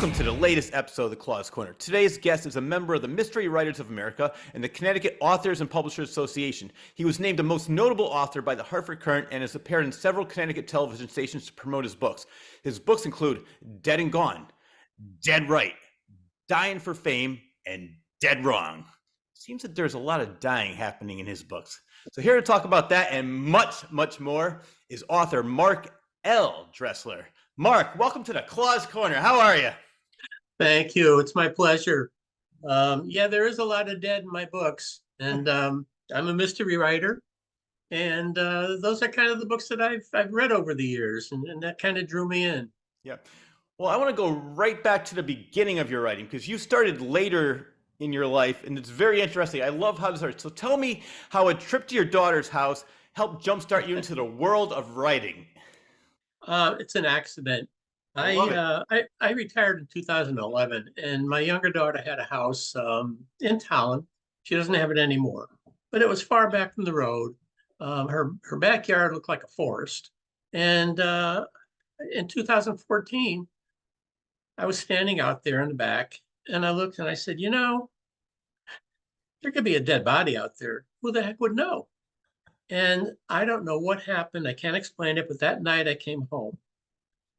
Welcome to the latest episode of the Claus Corner. Today's guest is a member of the Mystery Writers of America and the Connecticut Authors and Publishers Association. He was named the most notable author by the Hartford Courant and has appeared in several Connecticut television stations to promote his books. His books include Dead and Gone, Dead Right, Dying for Fame, and Dead Wrong. Seems that there's a lot of dying happening in his books. So here to talk about that and much, much more is author Mark L. Dressler. Mark, welcome to the Claus Corner. How are you? Thank you. It's my pleasure. Yeah, there is a lot of dead in my books, and I'm a mystery writer, and those are kind of the books that I've read over the years, and that kind of drew me in. Yeah. Well, I want to go right back to the beginning of your writing because you started later in your life, and it's very interesting. I love how it started. So tell me how a trip to your daughter's house helped jumpstart you into the world of writing. It's an accident. I love it. I retired in 2011, and my younger daughter had a house in town. She doesn't have it anymore, but it was far back from the road. Her backyard looked like a forest. And in 2014, I was standing out there in the back, and I looked and I said, you know, there could be a dead body out there. Who the heck would know? And I don't know what happened. I can't explain it, but that night I came home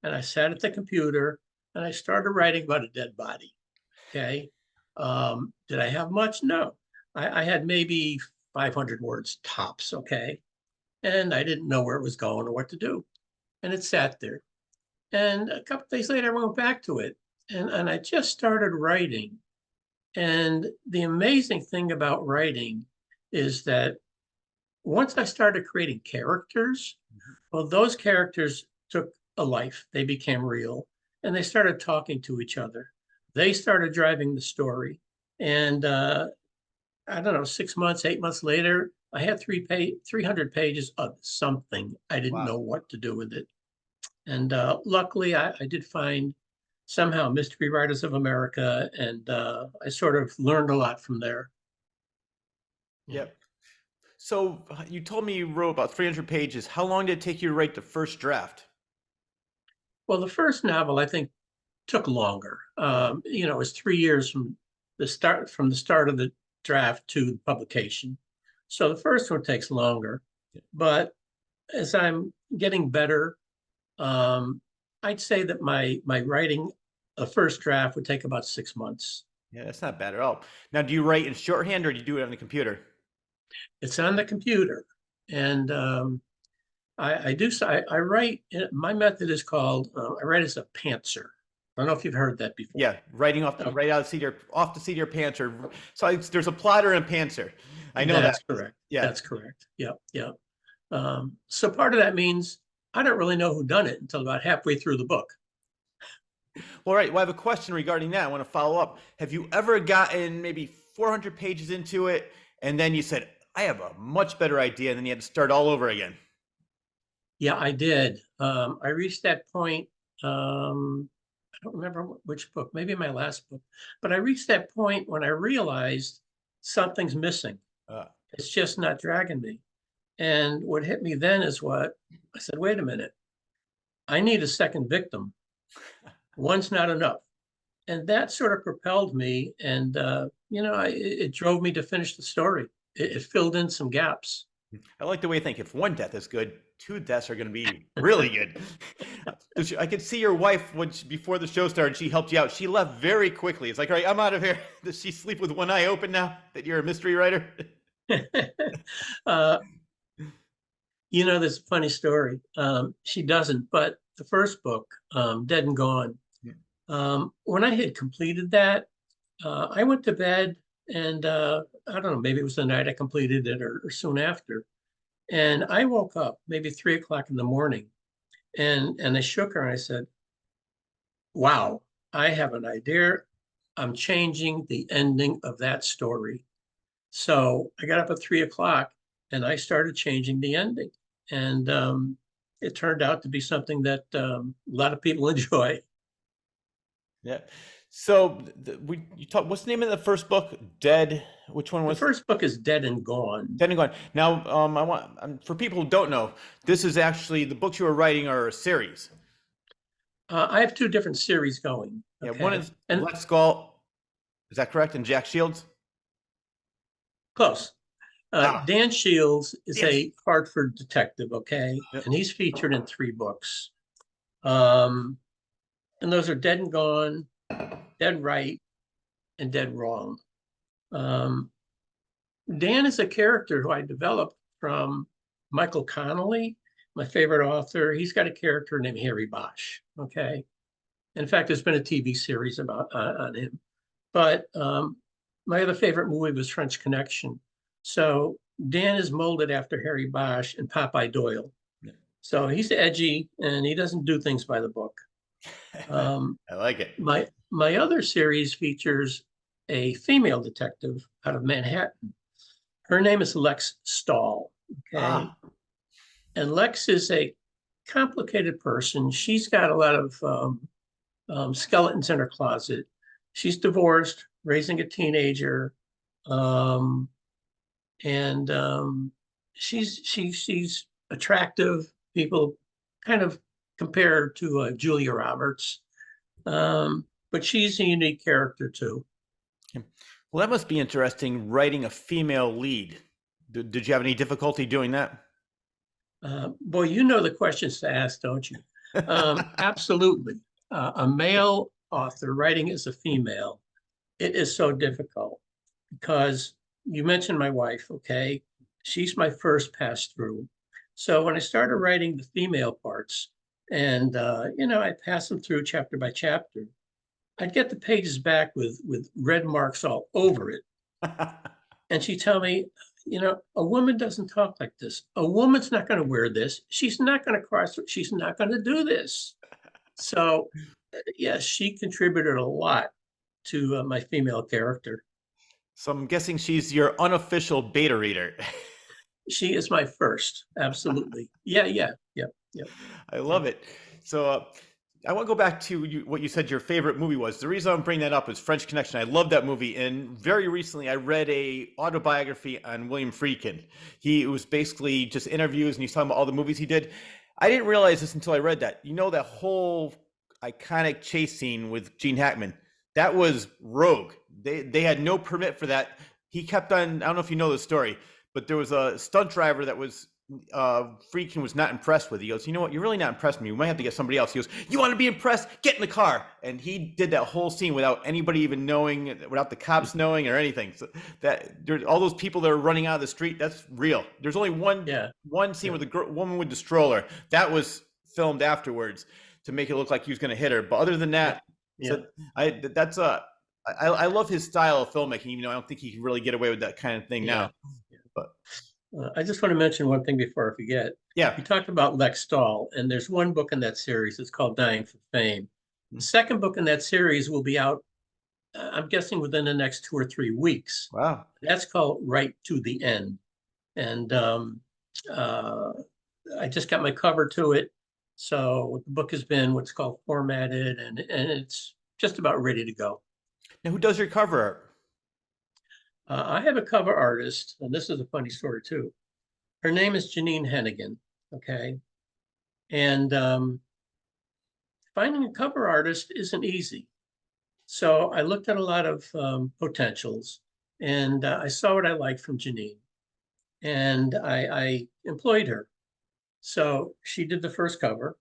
and I sat at the computer and I started writing about a dead body. Okay. Did I have much? No. I had maybe 500 words tops. Okay. And I didn't know where it was going or what to do. And it sat there. And a couple of days later, I went back to it and I just started writing. And the amazing thing about writing is that once I started creating characters, well, those characters took a life. They became real and they started talking to each other. They started driving the story. And I don't know, 6 months, 8 months later, I had 300 pages of something. I didn't know what to do with it. And luckily, I did find somehow Mystery Writers of America, and I sort of learned a lot from there. Yep. So you told me you wrote about 300 pages. How long did it take you to write the first draft? Well, the first novel, I think, took longer. It was 3 years from the start of the draft to publication. So the first one takes longer. But as I'm getting better, I'd say that my writing a first draft would take about 6 months. Yeah, that's not bad at all. Now, do you write in shorthand or do you do it on the computer? It's on the computer, and I write. My method is called I write as a pantser. I don't know if you've heard that before. Yeah, writing off right out of off the seat of your pants, or so there's a plotter and a pantser. I know That's that. correct. Yeah, That's correct. Yep, yep. So part of that means I don't really know who done it until about halfway through the book. All right. Well, I have a question regarding that. I want to follow up. Have you ever gotten maybe 400 pages into it, and then you said, I have a much better idea, and then you had to start all over again? Yeah, I did. I reached that point. I don't remember which book, maybe my last book, but I reached that point when I realized something's missing. It's just not dragging me. And what hit me then is what I said, wait a minute, I need a second victim. One's not enough. And that sort of propelled me. And, it drove me to finish the story. It filled in some gaps. I like the way you think. If one death is good, two deaths are going to be really good. I could see your wife before the show started, she helped you out. She left very quickly. It's like, all right, I'm out of here. Does she sleep with one eye open now that you're a mystery writer? There's a funny story. She doesn't, but the first book, Dead and Gone, when I had completed that, I went to bed and I don't know, maybe it was the night I completed it or soon after. And I woke up maybe 3 o'clock in the morning and I shook her and I said, wow, I have an idea. I'm changing the ending of that story. So I got up at 3 o'clock and I started changing the ending. And it turned out to be something that a lot of people enjoy. Yeah. So what's the name of the first book? Dead. Which one was the first book? Is Dead and Gone. Dead and Gone. Now, I want for people who don't know, this is actually the books you were writing are a series. I have two different series going. Yeah, one Okay. is And Let's Skull. Is that correct? And Jack Shields? close. Ah, Dan Shields is yes. a Hartford detective. Okay. Yep. And he's featured in three books. Um, and those are Dead and Gone, Dead Right, and Dead Wrong. Um, Dan is a character who I developed from Michael Connolly, my favorite author. He's got a character named Harry Bosch. Okay. In fact, there's been a TV series about on him. But my other favorite movie was French Connection. So Dan is molded after Harry Bosch and Popeye Doyle. Yeah. So he's edgy and he doesn't do things by the book. Um, I like it. my other series features a female detective out of Manhattan. Her name is Lex Stahl. Okay. Ah, And Lex is a complicated person. She's got a lot of skeletons in her closet. She's divorced, raising a teenager, um, and she's attractive. People kind of compare her to Julia Roberts, but she's a unique character too. well, that must be interesting writing a female lead. Did you have any difficulty doing that? Boy, you know the questions to ask, don't you? Absolutely. A male author writing as a female, it is so difficult because you mentioned my wife, okay? She's my first pass through. So when I started writing the female parts, and I pass them through chapter by chapter, I'd get the pages back with red marks all over it. And she'd tell me, a woman doesn't talk like this. A woman's not going to wear this. She's not going to cross. She's not going to do this. So, yes, she contributed a lot to my female character. So I'm guessing she's your unofficial beta reader. She is my first. Absolutely. Yeah, yeah, yeah, yeah, I yeah. love it. So I want to go back to what you said your favorite movie was. The reason I'm bringing that up is French Connection. I love that movie. And very recently, I read a autobiography on William Friedkin. He was basically just interviews, and he's talking about all the movies he did. I didn't realize this until I read that. You know that whole iconic chase scene with Gene Hackman? That was rogue. They had no permit for that. He kept on. I don't know if you know the story, but there was a stunt driver that was Friedkin was not impressed with. He goes, you know what? You're really not impressed with me. We might have to get somebody else. He goes, you want to be impressed? Get in the car. And he did that whole scene without anybody even knowing, without the cops knowing or anything. So that there's all those people that are running out of the street. That's real. There's only Yeah, one scene yeah, with the woman with the stroller that was filmed afterwards to make it look like he was going to hit her. But other than yeah, that, yeah, so I love his style of filmmaking. Even though I don't think he can really get away with that kind of thing yeah. now. But I just want to mention one thing before I forget. yeah. You talked about Lex Stahl, and there's one book in that series. It's called Dying for Fame. The second book in that series will be out, I'm guessing, within the next 2 or 3 weeks. Wow. That's called Right to the End. And uh, I just got my cover to it. So the book has been what's called formatted, and it's just about ready to go. Now, who does your cover art? I have a cover artist, and this is a funny story too. Her name is Janine Hennigan. Okay. And finding a cover artist isn't easy. So I looked at a lot of potentials, and I saw what I liked from Janine, and I employed her. So she did the first cover,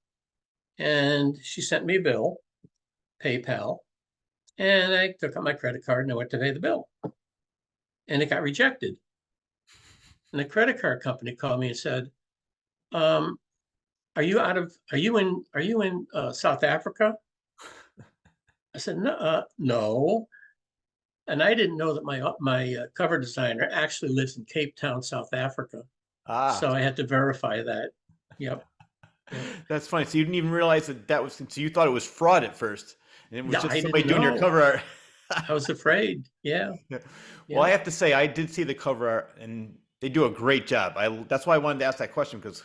and she sent me a bill, PayPal, and I took out my credit card and I went to pay the bill, and it got rejected. And the credit card company called me and said, um, are you in South Africa? I said, no, no. And I didn't know that my cover designer actually lives in Cape Town, South Africa. Ah, So I had to verify that. Yep. Yep. that's funny. So you didn't even realize that was, so you thought it was fraud at first, and it was Yeah, just I somebody didn't doing your know. cover art. I was afraid. Yeah. Yeah. Well, Yeah. I have to say, I did see the cover art, and they do a great job. That's why I wanted to ask that question because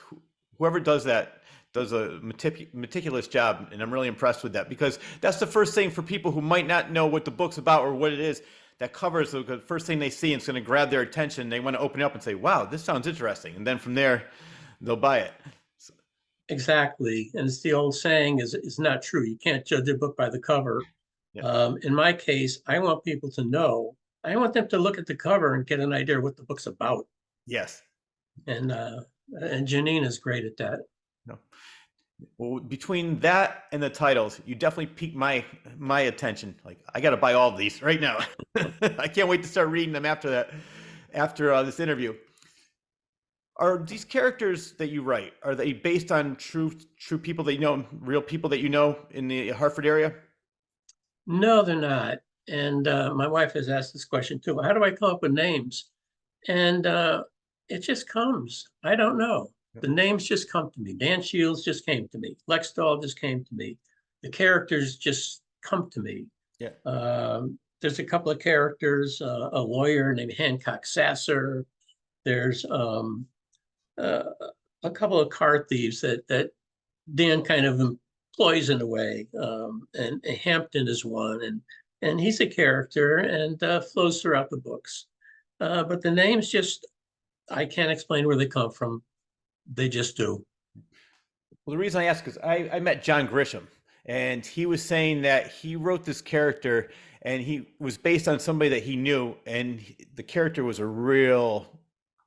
whoever does that does a meticulous job, and I'm really impressed with that because that's the first thing for people who might not know what the book's about or what it is. That cover is the first thing they see, and it's going to grab their attention. They want to open it up and say, "Wow, this sounds interesting," and then from there, they'll buy it. exactly. And it's the old saying is not true. You can't judge a book by the cover. Yeah. In my case, I want people to know. I want them to look at the cover and get an idea of what the book's about. Yes. And uh, and Janine is great at that. No. Well, between that and the titles, you definitely piqued my attention. Like, I got to buy all of these right now. I can't wait to start reading them after that, after this interview. Are these characters that you write, are they based on true people that you know, real people that you know in the Hartford area? No, they're not. And my wife has asked this question too. How do I come up with names? And it just comes. I don't know. The names just come to me. Dan Shields just came to me. Lex Dahl just came to me. The characters just come to me. Yeah. There's a couple of characters, a lawyer named Hancock Sasser. There's uh, a couple of car thieves that Dan kind of employs in a way. And Hampton is one, and he's a character and flows throughout the books. But the names just, I can't explain where they come from. They just do. Well, the reason I ask is I met John Grisham, and he was saying that he wrote this character, and he was based on somebody that he knew, and the character was a real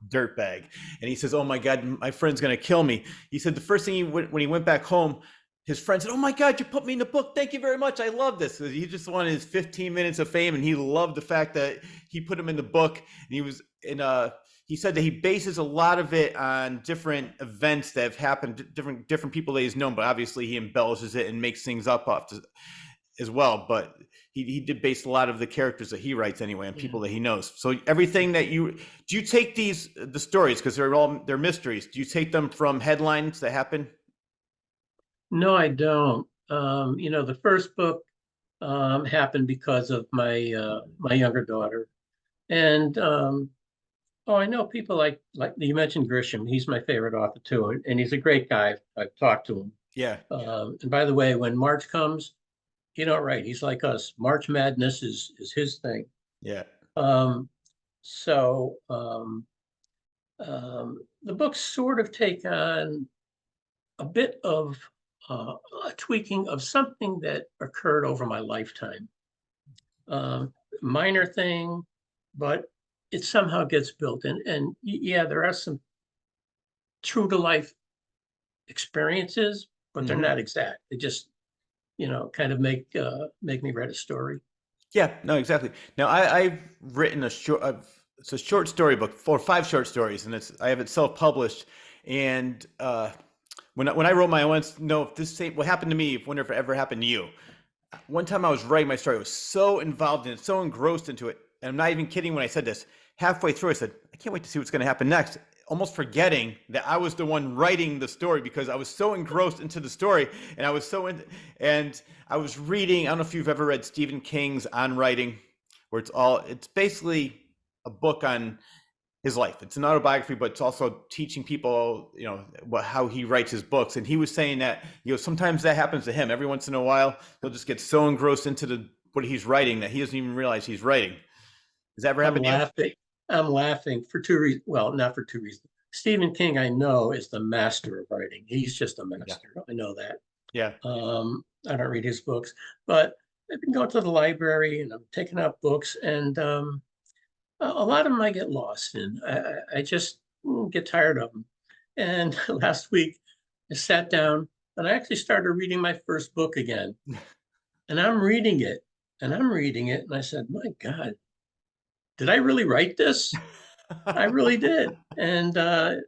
dirtbag. And he says, "Oh my God, my friend's gonna kill me." He said the first thing when he went back home, his friend said, "Oh my God, you put me in the book. Thank you very much. I love this." He just wanted his 15 minutes of fame, and he loved the fact that he put him in the book. And he was in he said that he bases a lot of it on different events that have happened, different people that he's known, but obviously he embellishes it and makes things up as well. But he did base a lot of the characters that he writes anyway on people that he knows. So everything that do you take the stories, because they're mysteries, do you take them from headlines that happen? No, I don't. The first book happened because of my younger daughter, and oh, I know people like you mentioned Grisham. He's my favorite author too, and he's a great guy. I've talked to him. Yeah. And by the way, when March comes, you know, right? He's like us. March Madness is his thing. Yeah. Um, so the books sort of take on a bit of a tweaking of something that occurred over my lifetime. Minor thing, but it somehow gets built in. And yeah, there are some true to life experiences, but they're not exact. They just, kind of make me write a story. Yeah, no, exactly. Now I've written it's a short story book for 5 short stories, and I have it self-published. And when I wrote I wanted to know if what happened to me, wonder if it ever happened to you. One time I was writing my story, I was so involved in it, so engrossed into it, and I'm not even kidding when I said this. Halfway through, I said, I can't wait to see what's going to happen next, almost forgetting that I was the one writing the story because I was so engrossed into the story, and I was and I was reading. I don't know if you've ever read Stephen King's On Writing, where it's basically a book on his life. It's an autobiography, but it's also teaching people, how he writes his books. And he was saying that, sometimes that happens to him. Every once in a while, he'll just get so engrossed into what he's writing that he doesn't even realize he's writing. Does that ever happen to you? I'm laughing for 2 reasons. Well, not for 2 reasons. Stephen King, I know, is the master of writing. He's just a master. Yeah. I know that. Yeah. I don't read his books, but I've been going to the library and I'm taking out books, and a lot of them I get lost in. I just get tired of them. And last week I sat down and I actually started reading my first book again. And I'm reading it and I said, my God, did I really write this? I really did. And I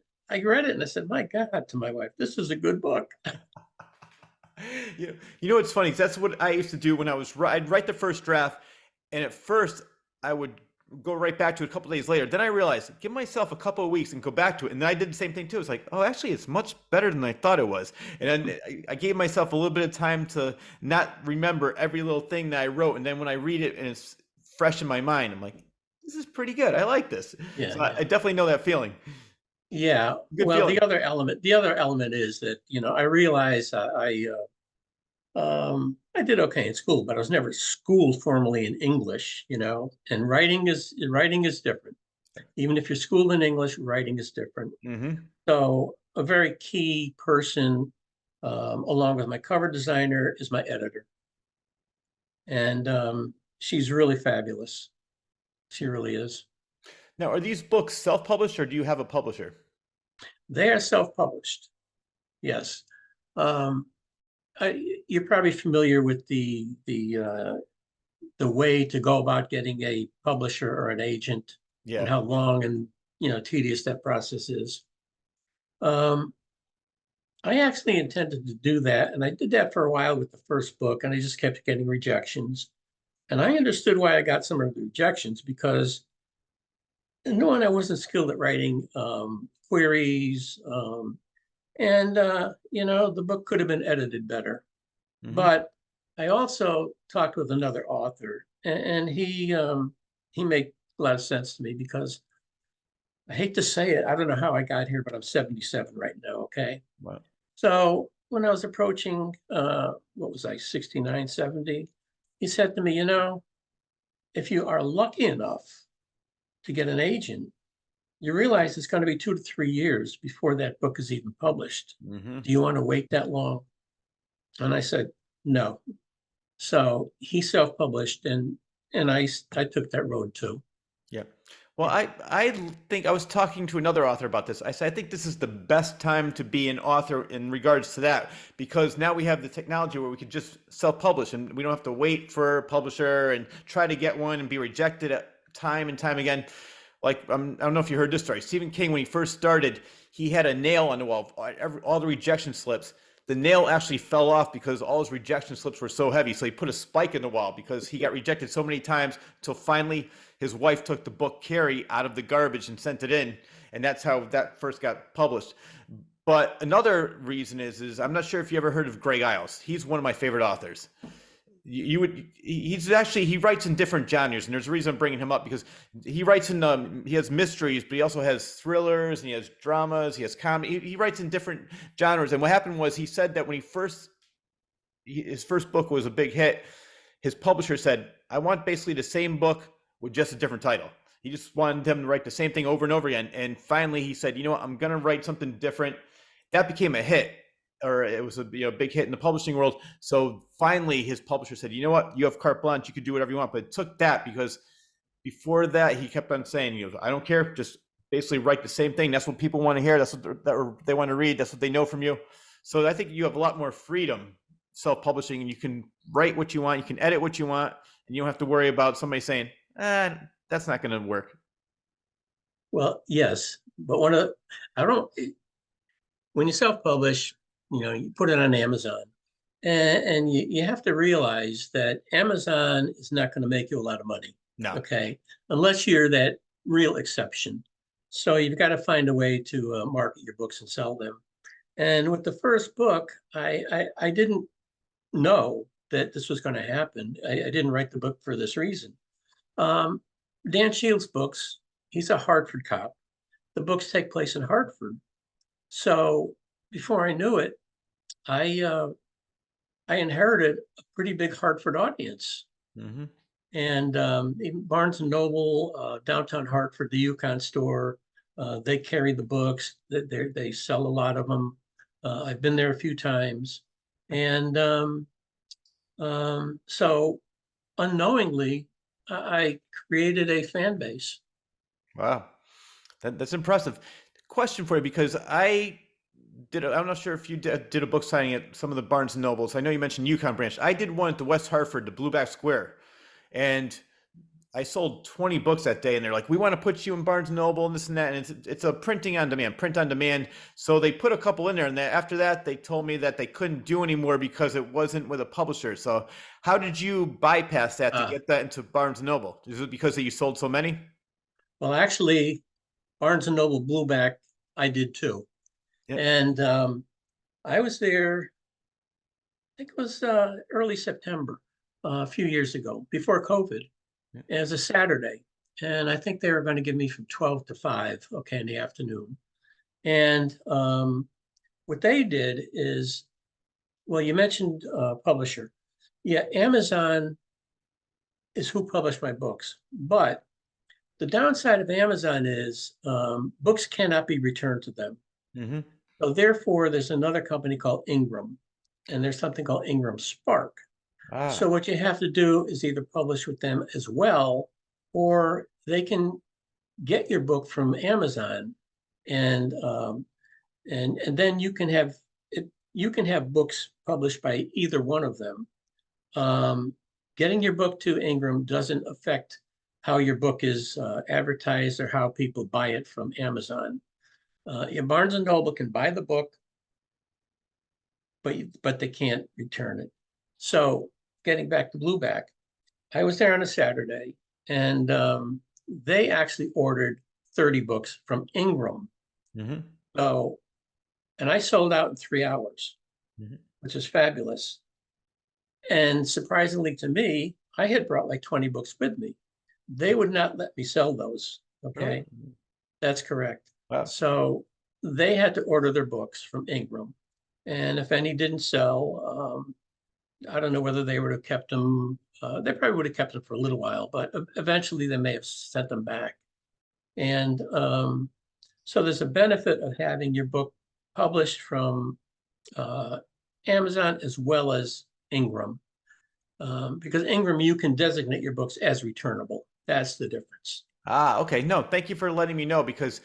read it and I said, my God, to my wife, this is a good book. What's funny? That's what I used to do when I'd write the first draft, and at first I would go right back to it a couple of days later. Then I realized, give myself a couple of weeks and go back to it. And then I did the same thing too. It's like, oh, actually, it's much better than I thought it was. And then I gave myself a little bit of time to not remember every little thing that I wrote. And then when I read it and it's fresh in my mind, I'm like, this is pretty good. I like this. Yeah, so I definitely know that feeling. Yeah. Good well, feeling. The other element is that, I realize I did okay in school, but I was never schooled formally in English, and writing is different. Even if you're schooled in English, writing is different. Mm-hmm. So a very key person along with my cover designer is my editor. And she's really fabulous. She really is. Now, are these books self-published or do you have a publisher? They are self-published. Yes. Um, you're probably familiar with the way to go about getting a publisher or an agent and Yeah. how long and tedious that process is. Um, I actually intended to do that, and I did that for a while with the first book, and I just kept getting rejections. And I understood why I got some of the rejections because knowing I wasn't skilled at writing queries, and the book could have been edited better. Hmm. But I also talked with another author, and he made a lot of sense to me because I hate to say it, I don't know how I got here, but I'm 77 right now. Okay, Wow. so when I was approaching, what was I, 69, 70, he said to me, if you are lucky enough to get an agent, you realize it's going to be 2 to 3 years before that book is even published. Hmm. Do you want to wait that long? And I said, no. So he self-published, and I took that road too. Yeah. Well, I think I was talking to another author about this. I said I think this is the best time to be an author in regards to that because now we have the technology where we could just self-publish and we don't have to wait for a publisher and try to get one and be rejected time and time again. Like I don't know if you heard this story. Stephen King, when he first started, he had a nail on the wall, all the rejection slips. The nail actually fell off because all his rejection slips were so heavy. So he put a spike in the wall because he got rejected so many times until finally his wife took the book Carrie out of the garbage and sent it in. And that's how that first got published. But another reason is I'm not sure if you ever heard of Greg Iles. He's one of my favorite authors. He writes in different genres, and there's a reason I'm bringing him up because he writes in he has mysteries, but he also has thrillers and he has dramas, he has comedy. He writes in different genres. And what happened was he said that when his first book was a big hit, his publisher said, I want basically the same book with just a different title. He just wanted them to write the same thing over and over again. And finally he said, you know what, I'm going to write something different. That became a hit, or it was a big hit in the publishing world. So finally his publisher said, you know what, you have carte blanche, you could do whatever you want. But it took that because before that he kept on saying, I don't care, just basically write the same thing. That's what people want to hear. That's what they want to read. That's what they know from you. So I think you have a lot more freedom self-publishing, and you can write what you want, you can edit what you want, and you don't have to worry about somebody saying, that's not going to work. Well, yes, but when you self-publish, you put it on Amazon, and you have to realize that Amazon is not going to make you a lot of money. No. Okay, unless you're that real exception. So you've got to find a way to market your books and sell them. And with the first book, I didn't know that this was going to happen. I didn't write the book for this reason. Dan Shields' books, he's a Hartford cop. The books take place in Hartford. So before I knew it, I inherited a pretty big Hartford audience. Mm-hmm. And even Barnes and Noble, downtown Hartford, the Yukon store, they carry the books. They sell a lot of them. I've been there a few times. And so unknowingly, I created a fan base. Wow. That's impressive. Question for you, because I'm not sure if you did a book signing at some of the Barnes and Nobles. I know you mentioned Yukon branch. I did one at the West Hartford, the Blueback Square. And I sold 20 books that day, and they're like, we want to put you in Barnes and Noble and this and that. And it's a print on demand. So they put a couple in there. And after that, they told me that they couldn't do anymore because it wasn't with a publisher. So how did you bypass that to get that into Barnes and Noble? Is it because you sold so many? Well, actually, Barnes and Noble Blueback, I did too. Yep. And I was there, I think it was early September, a few years ago, before COVID, as a Saturday. And I think they were going to give me from 12 to 5, okay, in the afternoon. And what they did is, well, you mentioned publisher. Yeah, Amazon is who published my books. But the downside of Amazon is books cannot be returned to them. Mm-hmm. So therefore, there's another company called Ingram, and there's something called Ingram Spark. Ah. So what you have to do is either publish with them as well, or they can get your book from Amazon, and and then you can have it. You can have books published by either one of them. Getting your book to Ingram doesn't affect how your book is advertised or how people buy it from Amazon. Barnes and Noble can buy the book, but they can't return it. So getting back to Blueback, I was there on a Saturday, and they actually ordered 30 books from Ingram. Mm-hmm. So, and I sold out in 3 hours, Mm-hmm. which is fabulous. And surprisingly to me, I had brought like 20 books with me. They would not let me sell those. Really? Okay, that's correct. Wow. So they had to order their books from Ingram. And if any didn't sell, I don't know whether they would have kept them. They probably would have kept them for a little while, but eventually they may have sent them back. And so there's a benefit of having your book published from Amazon as well as Ingram. Because Ingram, you can designate your books as returnable. That's the difference. Ah, okay. No, thank you for letting me know because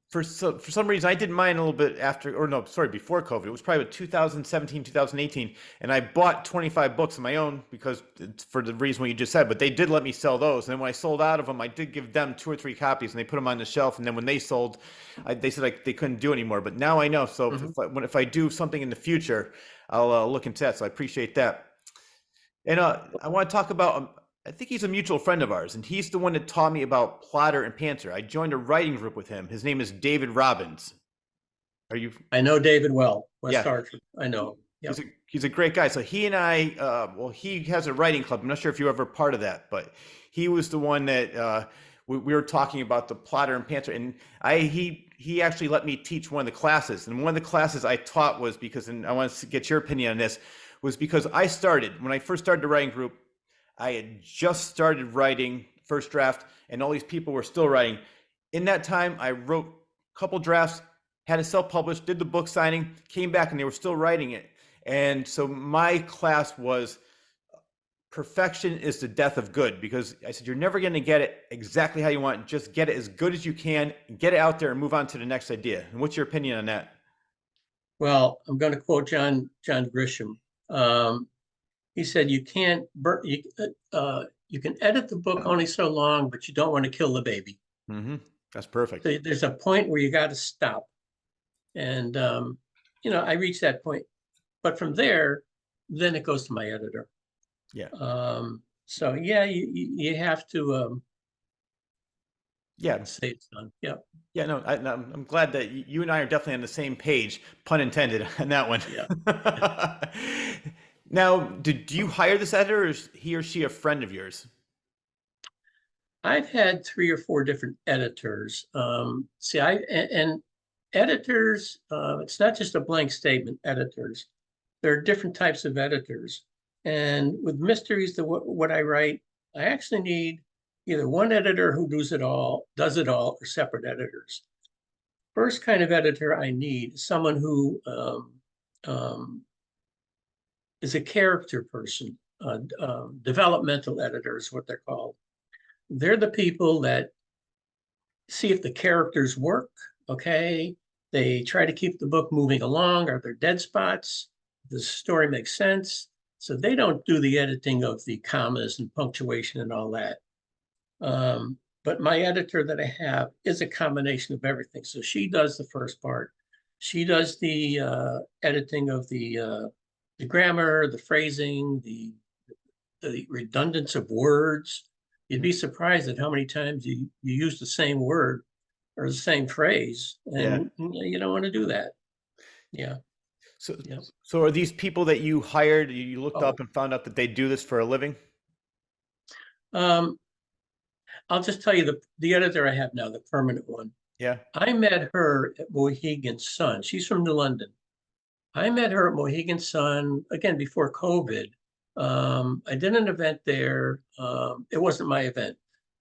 for some reason I did mine a little bit after, or no, sorry, before COVID. It was probably 2017, 2018, and I bought 25 books of my own because it's for the reason what you just said. But they did let me sell those, and then when I sold out of them, I did give them 2 or 3 copies, and they put them on the shelf. And then when they sold, they said like they couldn't do anymore. But now I know. So if I do something in the future, I'll look into that. So I appreciate that. And I want to talk about, I think he's a mutual friend of ours, and he's the one that taught me about Plotter and Panther. I joined a writing group with him. His name is David Robbins. Are you? I know David well, West Yeah, Hartford. I know. Yep. he's a great guy. So he and I, well, he has a writing club. I'm not sure if you're ever part of that, but he was the one that we were talking about the Plotter and Panther, and he actually let me teach one of the classes. And one of the classes I taught was because, and I want to get your opinion on this, was because when I first started the writing group, I had just started writing first draft, and all these people were still writing. In that time, I wrote a couple drafts, had it self-published, did the book signing, came back, and they were still writing it. And so my class was perfection is the death of good, because I said, you're never going to get it exactly how you want. Just get it as good as you can, get it out there, and move on to the next idea. And what's your opinion on that? Well, I'm going to quote John Grisham. He said, "You can't you can edit the book only so long, but you don't want to kill the baby." Mm-hmm. That's perfect. So there's a point where you got to stop, and I reached that point, but from there, then it goes to my editor. Yeah. So yeah, you have to Yeah. say it's done. Yeah. Yeah, no, I'm glad that you and I are definitely on the same page, pun intended, on that one. Yeah. Now, did you hire this editor, or is he or she a friend of yours? I've had 3 or 4 different editors. And editors, it's not just a blank statement, editors. There are different types of editors. And with mysteries, what I write, I actually need either one editor who does it all, or separate editors. First kind of editor I need is someone who is a character person. Developmental editor is what they're called. They're the people that see if the characters work, okay? They try to keep the book moving along. Are there dead spots? The story makes sense. So they don't do the editing of the commas and punctuation and all that. But my editor that I have is a combination of everything. So she does the first part. She does the editing of the grammar, the phrasing, the redundance of words. You'd be surprised at how many times you use the same word or the same phrase, and you don't want to do that. Yeah. So, Yeah. so are these people that you hired, you looked Oh. up and found out that they do this for a living? I'll just tell you the editor I have now, the permanent one. Yeah. I met her at Mohegan Sun. She's from New London. I met her at Mohegan Sun again before COVID. I did an event there. It wasn't my event.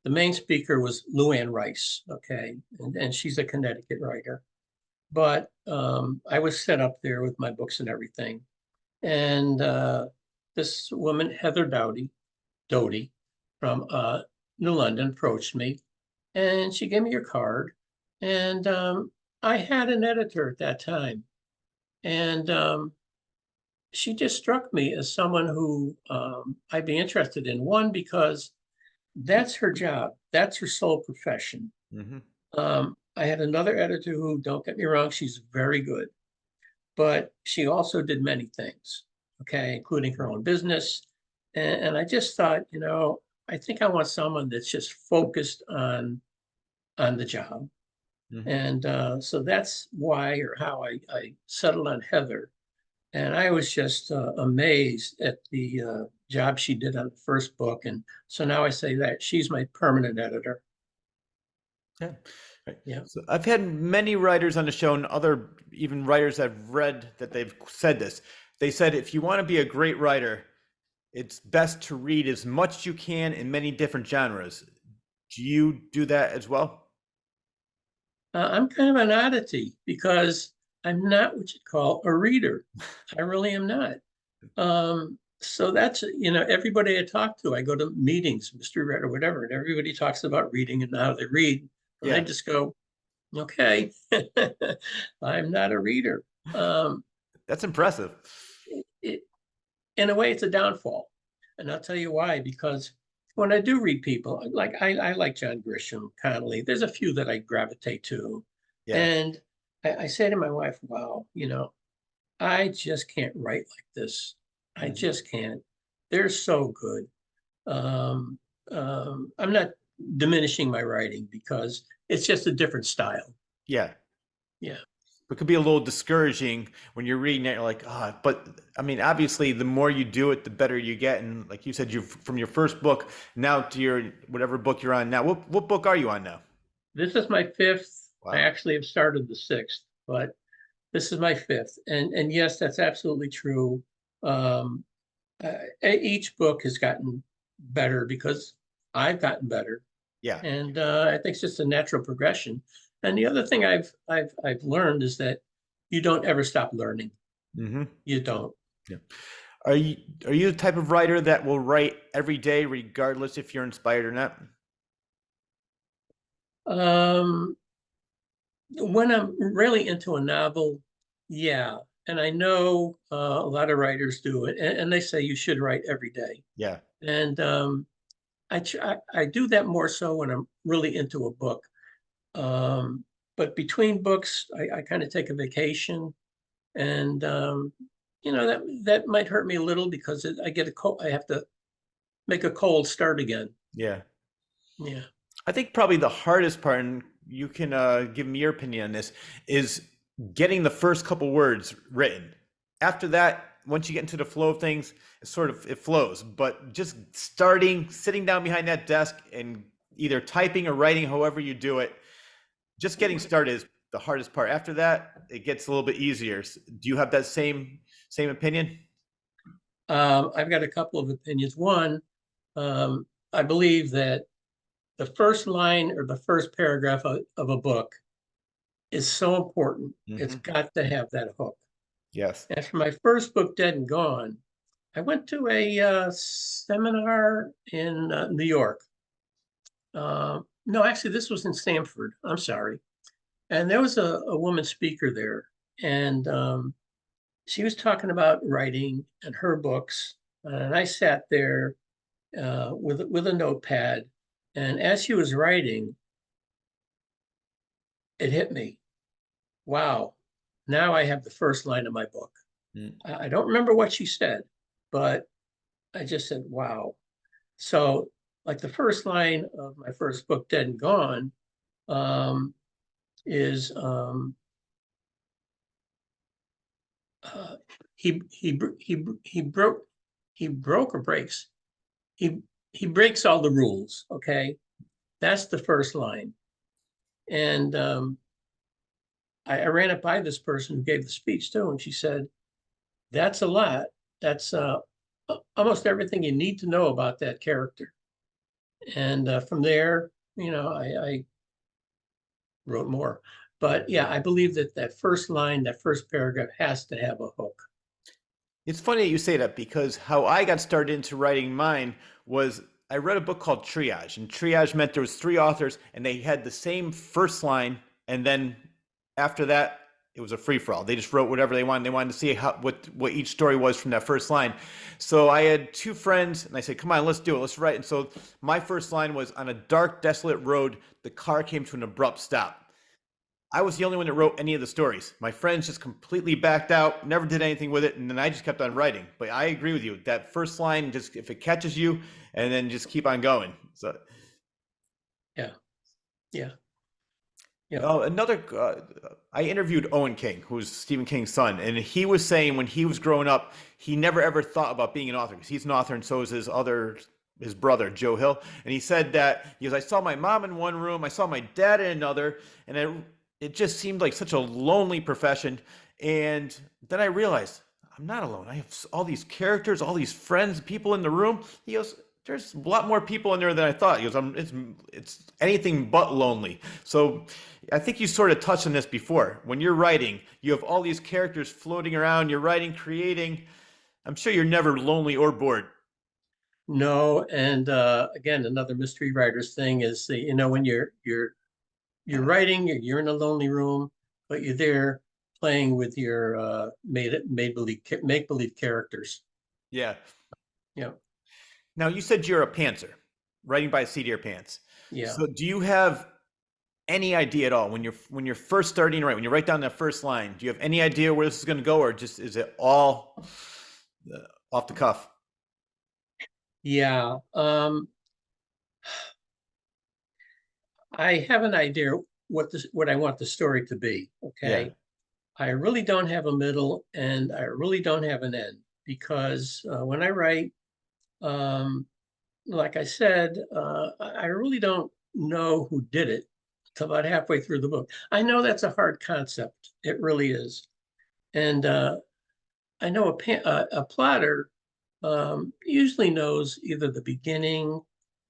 The main speaker was Luann Rice, okay, and she's a Connecticut writer. but I was set up there with my books and everything. And this woman, Heather Doty from New London, approached me, and she gave me her card. And I had an editor at that time, and she just struck me as someone who I'd be interested in. One, because that's her job, that's her sole profession. Hmm. I had another editor who, don't get me wrong, she's very good, but she also did many things, okay, including her own business. And I just thought, I think I want someone that's just focused on the job. Hmm. And so that's why or how I settled on Heather. And I was just amazed at the job she did on the first book. And so now I say that she's my permanent editor. Yeah. Right. Yeah. So I've had many writers on the show, and other even writers I've read that they've said this. They said if you want to be a great writer, it's best to read as much as you can in many different genres. Do you do that as well? I'm kind of an oddity because I'm not what you call a reader. I really am not. So that's, everybody I talk to, I go to meetings, mystery read or whatever, and everybody talks about reading and how they read. And I Yeah, just go, okay, I'm not a reader. that's impressive. It, in a way, it's a downfall. And I'll tell you why, because when I do read people, like I like John Grisham, Connolly, there's a few that I gravitate to. Yeah. And I say to my wife, wow, I just can't write like this. I Mhm. just can't. They're so good. Um, I'm not diminishing my writing because it's just a different style. Yeah. Yeah. It could be a little discouraging when you're reading it. You're like, ah, but I mean, obviously, the more you do it, the better you get. And like you said, you from your first book now to your whatever book you're on now. What book are you on now? This is my fifth. I Wow. actually have started the sixth, but this is my fifth. And yes, that's absolutely true. Um, each book has gotten better because I've gotten better. Yeah. And I think it's just a natural progression. And the other thing I've learned is that you don't ever stop learning. Hmm. You don't. Yeah. Are you are you the type of writer that will write every day, regardless if you're inspired or not? Um, when I'm really into a novel, yeah. And I know a lot of writers do it, and they say you should write every day. Yeah. And I do that more so when I'm really into a book. Um, but between books, I kind of take a vacation, and that might hurt me a little because I get a cold. I have to make a cold start again. Yeah. Yeah. I think probably the hardest part, and you can give me your opinion on this, is getting the first couple words written. After that, once you get into the flow of things, it flows. But just starting, sitting down behind that desk and either typing or writing, however you do it, just getting started is the hardest part. After that, it gets a little bit easier. Do you have that same opinion? I've got a couple of opinions. One, I believe that the first line or the first paragraph of a book is so important. It's Hmm. got to have that hook. Yes. And for my first book, Dead and Gone, I went to a seminar in New York. No, actually, this was in Stanford. I'm sorry. And there was a woman speaker there, and she was talking about writing and her books. And I sat there with a notepad, and as she was writing, it hit me. Wow, now I have the first line of my book. Mm. I don't remember what she said, but I just said, wow. So, like the first line of my first book, Dead and Gone, um, is uh, he broke or breaks he he breaks all the rules. Okay, that's the first line, and I ran it by this person who gave the speech too, and she said that's a lot. That's almost everything you need to know about that character. And from there, I wrote more. But yeah, I believe that that first line, that first paragraph has to have a hook. It's funny that you say that because how I got started into writing mine was I read a book called Triage, and Triage meant there was three authors and they had the same first line, and then after that it was a free for all. They just wrote whatever they wanted. They wanted to see how what each story was from that first line. So I had two friends, and I said, "Come on, let's do it. Let's write." And so my first line was, "On a dark, desolate road, the car came to an abrupt stop." I was the only one that wrote any of the stories. My friends just completely backed out, never did anything with it, and then I just kept on writing. But I agree with you. That first line, just if it catches you, and then just keep on going. So, Yeah, yeah, yeah. another, I interviewed Owen King, who's Stephen King's son, and he was saying when he was growing up, he never ever thought about being an author because he's an author, and so is his brother Joe Hill. And he said that he goes, I saw my mom in one room, I saw my dad in another, and it just seemed like such a lonely profession. And then I realized I'm not alone. I have all these characters, all these friends, people in the room. He goes, there's a lot more people in there than I thought. He goes, it's anything but lonely. So I think you sort of touched on this before. When you're writing, you have all these characters floating around. You're writing, creating. I'm sure you're never lonely or bored. No, and again, another mystery writer's thing is the, when you're writing, you're in a lonely room, but you're there playing with your make believe characters. Yeah. Yeah, Now you said you're a pantser, writing by the seat of your pants. yeah. So do you have any idea at all when you're first starting to write, when you write down that first line, do you have any idea where this is going to go, or just is it all off the cuff? Yeah. I have an idea what I want the story to be. Yeah. Okay. I really don't have a middle and I really don't have an end because when I write, um, like I said, I really don't know who did it until about halfway through the book. I know that's a hard concept. It really is. And I know a plotter usually knows either the beginning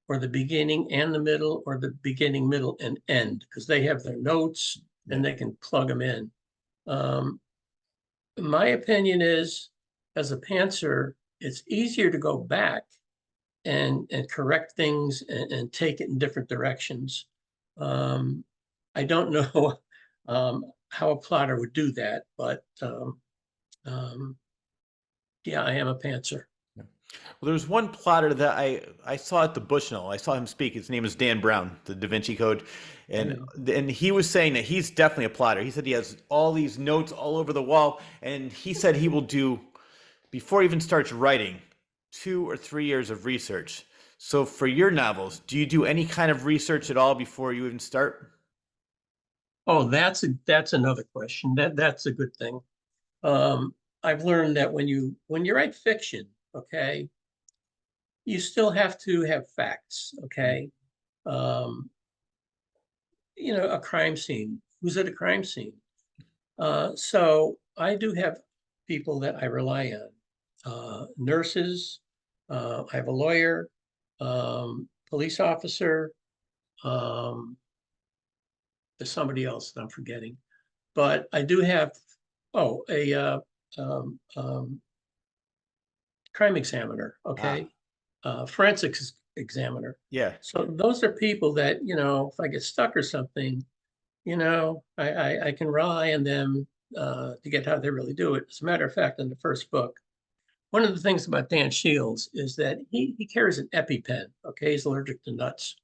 or the beginning and the middle or the beginning, middle, and end because they have their notes Yeah. and they can plug them in. Um, my opinion is, as a pantser, it's easier to go back and correct things and take it in different directions. I don't know how a plotter would do that, but um, yeah, I am a pantser. Well, there's one plotter that I saw at the Bushnell. I saw him speak. His name is Dan Brown, the Da Vinci Code, Oh, and yeah. and he was saying that he's definitely a plotter. He said he has all these notes all over the wall, and he said he will do before he even starts writing 2 or 3 years of research. So for your novels, do you do any kind of research at all before you even start? Oh, that's another question. That's a good thing. Um, I've learned that when you write fiction, okay, you still have to have facts, okay? Um, a crime scene. Who's at a crime scene? So I do have people that I rely on. Nurses, I have a lawyer, police officer, um, there's somebody else that I'm forgetting. But I do have, a um, crime examiner, Ah, okay? Forensics examiner. yeah. So those are people that, if I get stuck or something, I can rely on them to get how they really do it. As a matter of fact, in the first book, one of the things about Dan Shields is that he carries an EpiPen. Okay, he's allergic to nuts,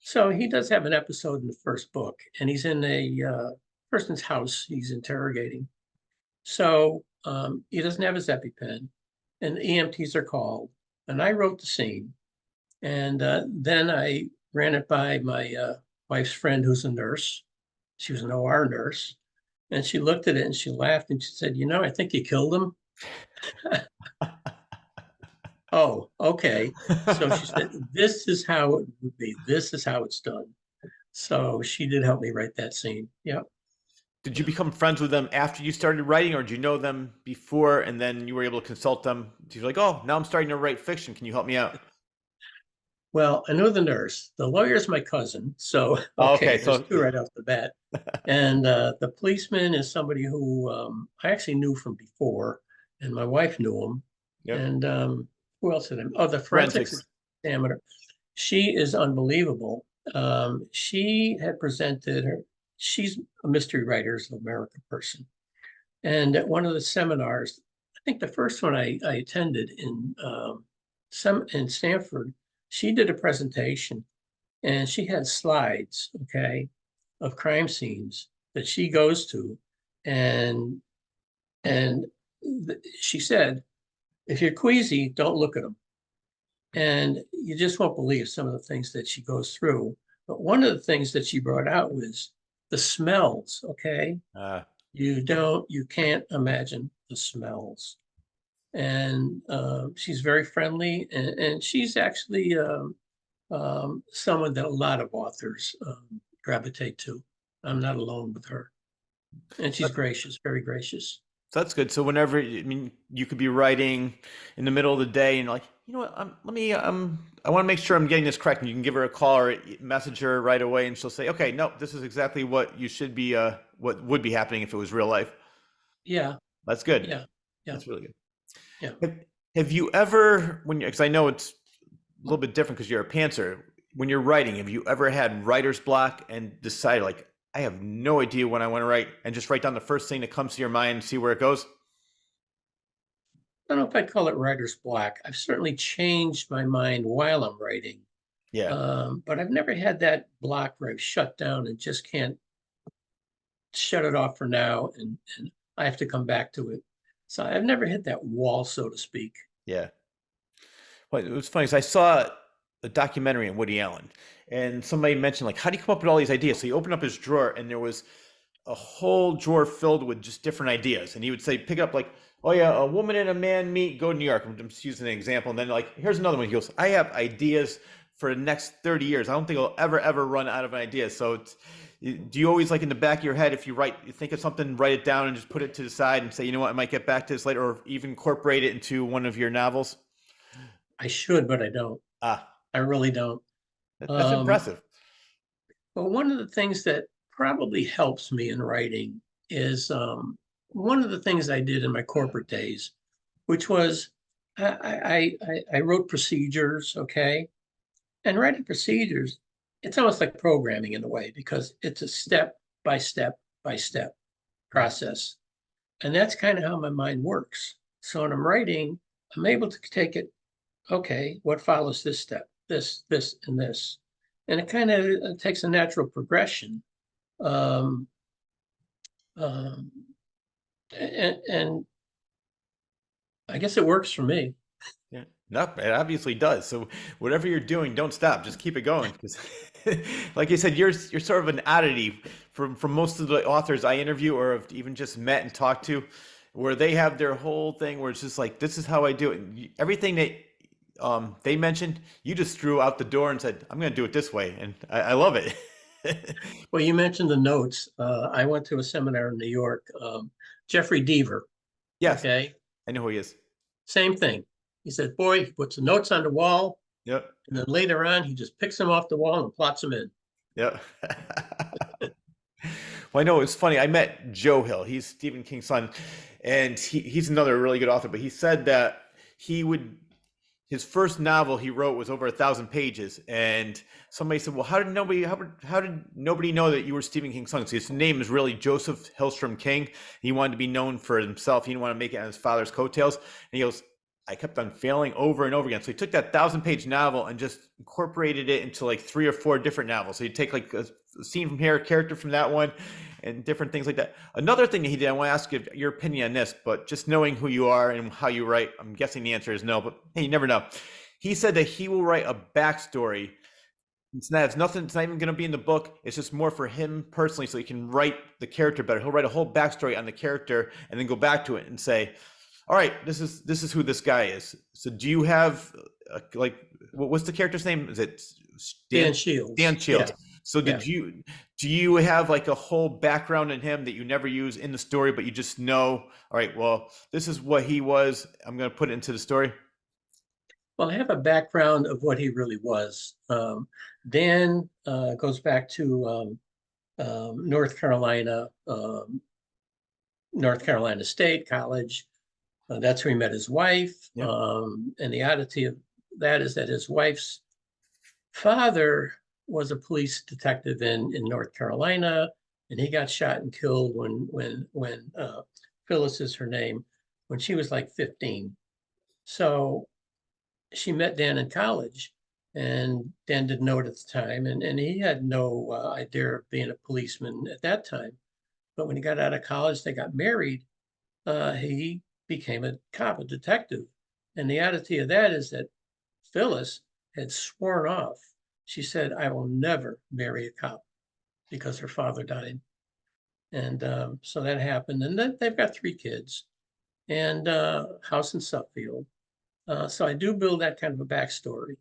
so he does have an episode in the first book, and he's in a person's house. He's interrogating, so he doesn't have his EpiPen, and the EMTs are called, and I wrote the scene, and then I ran it by my wife's friend who's a nurse. She was an OR nurse. And she looked at it and she laughed and she said, I think you killed him. Oh, okay. So she said, this is how it would be. This is how it's done. So she did help me write that scene. Yeah. Did you Yeah. become friends with them after you started writing, or did you know them before and then you were able to consult them? You're like, oh, now I'm starting to write fiction. Can you help me out? Well, I know the nurse. The lawyer's my cousin. So, Okay, okay, there's so two right off the bat. And the policeman is somebody who I actually knew from before, and my wife knew him. yep, And who else did I? Oh, the forensics forensics. examiner. She is unbelievable. She had presented her, she's a Mystery Writers of America person. And at one of the seminars, I think the first one I attended some in Stanford, she did a presentation and she had slides, okay, of crime scenes that she goes to, and and she said, if you're queasy, don't look at them, and you just won't believe some of the things that she goes through. But one of the things that she brought out was the smells. Okay, Uh, you can't imagine the smells, and she's very friendly, and she's actually someone that a lot of authors gravitate to. I'm not alone with her. And she's gracious, very gracious. that's good. So whenever, I mean, you could be writing in the middle of the day and like, you know what, let me, I want to make sure I'm getting this correct. And you can give her a call or message her right away, and she'll say, okay, no, this is exactly what you should be, what would be happening if it was real life. Yeah, That's good. yeah, yeah, That's really good. yeah. Have, have you ever, when you, because I know it's a little bit different because you're a pantser, when you're writing, have you ever had writer's block and decided like, I have no idea what I want to write, and just write down the first thing that comes to your mind and see where it goes? I don't know if I'd call it writer's block. I've certainly changed my mind while I'm writing. Yeah. But I've never had that block where I've shut down and just can't shut it off for now, and I have to come back to it. So I've never hit that wall, so to speak. Yeah. Well, it was funny because I saw a documentary on Woody Allen, and somebody mentioned like, how do you come up with all these ideas? So he opened up his drawer, and there was a whole drawer filled with just different ideas. And he would say, pick up like, oh yeah, a woman and a man meet, go to New York. I'm just using an example. And then like, here's another one. He goes, I have ideas for the next 30 years. I don't think I'll ever run out of ideas. So it's, do you always like in the back of your head, if you write, you think of something, write it down and just put it to the side and say, you know what, I might get back to this later, or even incorporate it into one of your novels? I should, but I don't. Ah, I really don't. that's Um, impressive. but one of the things that probably helps me in writing is one of the things I did in my corporate days, which was I wrote procedures, okay? And writing procedures, it's almost like programming in a way because it's a step by step by step process. And that's kind of how my mind works. So when I'm writing, I'm able to take it, okay, what follows this step, this, and this. And it kind of takes a natural progression. Um, um, and I guess it works for me. Yeah, no, it obviously does. So whatever you're doing, don't stop. Just keep it going. Because, like you said, you're sort of an oddity from most of the authors I interview or have even just met and talked to, where they have their whole thing where it's just like, this is how I do it. Everything they mentioned, you just threw out the door and said, I'm going to do it this way, and I love it. Well, you mentioned the notes. I went to a seminar in New York. Jeffrey Deaver, Yes, okay, I know who he is. same thing. He said, boy, he puts the notes on the wall, Yep, and then later on, he just picks them off the wall and plots them in. yep. Well, I know it's funny. I met Joe Hill. He's Stephen King's son, and he's another really good author. But he said that he would his first novel he wrote was over 1,000 pages, and somebody said, "Well, how did nobody know that you were Stephen King's son?" So his name is really Joseph Hillstrom King. He wanted to be known for himself. He didn't want to make it on his father's coattails. And he goes, I kept on failing over and over again. So he took that 1,000 page novel and just incorporated it into like 3 or 4 different novels. So he'd take like a scene from here, a character from that one, and different things like that. Another thing that he did, I want to ask you your opinion on this, but just knowing who you are and how you write, I'm guessing the answer is no, but hey, you never know. He said that he will write a backstory. It's not even going to be in the book. It's just more for him personally, so he can write the character better. He'll write a whole backstory on the character and then go back to it and say, all right, this is who this guy is. So do you have like, what's the character's name? Is it Dan Shields. Dan Shields. Yeah. So do you have like a whole background in him that you never use in the story, but you just know, all right, well, this is what he was. I'm going to put it into the story. Well, I have a background of what he really was. Dan goes back to North Carolina, North Carolina State College. That's where he met his wife. Yeah. And the oddity of that is that his wife's father was a police detective in North Carolina, and he got shot and killed when Phyllis is her name, when she was like 15. So she met Dan in college, and Dan didn't know it at the time, and he had no idea of being a policeman at that time. But when he got out of college, they got married. He became a cop, a detective. And the oddity of that is that Phyllis had sworn off. She said, I will never marry a cop because her father died. And so that happened. And then they've got 3 kids and house in Suffield. So I do build that kind of a backstory.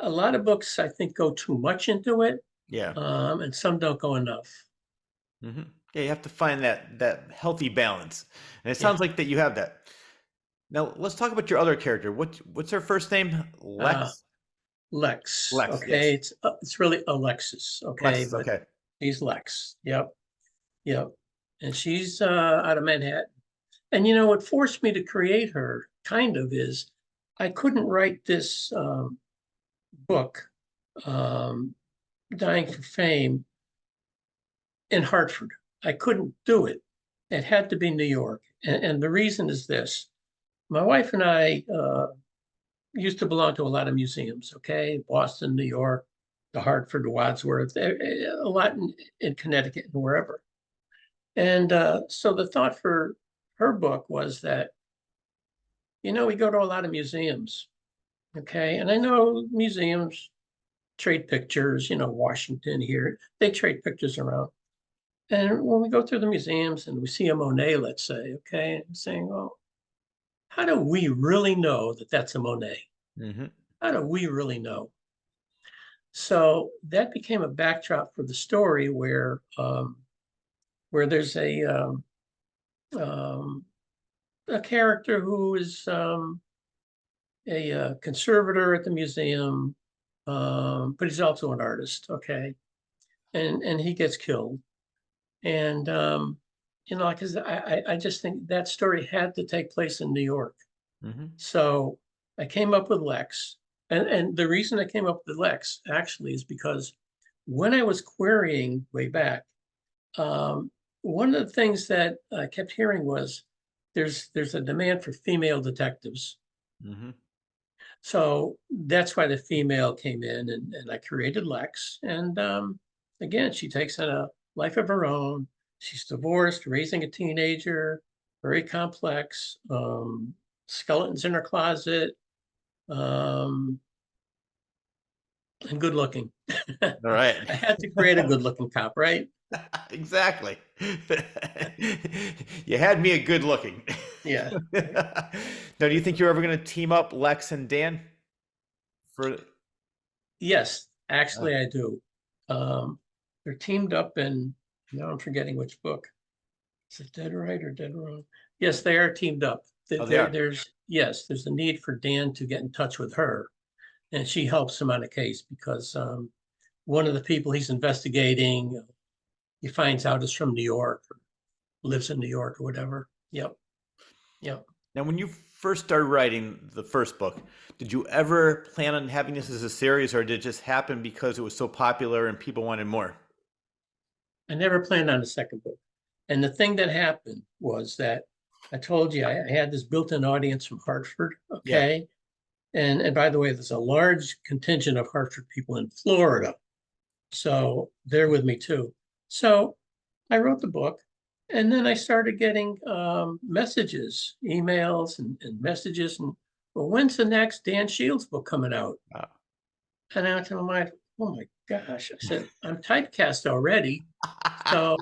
A lot of books, I think, go too much into it, Yeah. and some don't go enough. Hmm. Yeah, you have to find that healthy balance, and it Yeah. sounds like that you have that. Now let's talk about your other character. What's her first name? Uh, Lex. Lex, Lex. okay, Yes. it's really Alexis, okay, Alexis. but Okay. she's Lex. Yep, yep, and she's out of Manhattan. And what forced me to create her kind of is I couldn't write this book, um, Dying for Fame, in Hartford. I couldn't do it. It had to be New York. And the reason is this. My wife and I used to belong to a lot of museums, okay? Boston, New York, the Hartford, the Wadsworth, a lot in Connecticut and wherever. And so the thought for her book was that, we go to a lot of museums, okay? And I know museums trade pictures, Washington here, they trade pictures around. And when we go through the museums and we see a Monet, let's say, okay, I'm saying, well, how do we really know that that's a Monet? Hmm. How do we really know? So that became a backdrop for the story where there's um, a character who is a conservator at the museum, but he's also an artist, okay, and he gets killed, and because I just think that story had to take place in New York. Hmm. So I came up with Lex. And the reason I came up with Lex actually is because when I was querying way back, um, one of the things that I kept hearing was there's a demand for female detectives. Hmm. So that's why the female came in, and I created Lex. And again, she takes on a life of her own. She's divorced, raising a teenager, very complex, skeletons in her closet, um, and good looking. I All right. had to create a good looking cop, right? Exactly. You had me at good looking. Yeah. Right. Now, do you think you're ever going to team up Lex and Dan for? Yes, Oh, actually, I do. They're teamed up in, now I'm forgetting which book. Is it Dead Right or Dead Wrong? Yes, they are teamed up. oh, they are. There's a need for Dan to get in touch with her, and she helps him on a case because one of the people he's investigating, he finds out is from New York or lives in New York or whatever. Yep, yep. Now, when you first started writing the first book, did you ever plan on having this as a series, or did it just happen because it was so popular and people wanted more? I never planned on a second book. And the thing that happened was that I told you I had this built-in audience from Hartford, Yeah. okay? And by the way, there's a large contingent of Hartford people in Florida. So they're with me too. So I wrote the book, and then I started getting messages, emails and messages. And well, when's the next Dan Shields book coming out? Uh, And I told my, oh my gosh, I said, I'm typecast already. So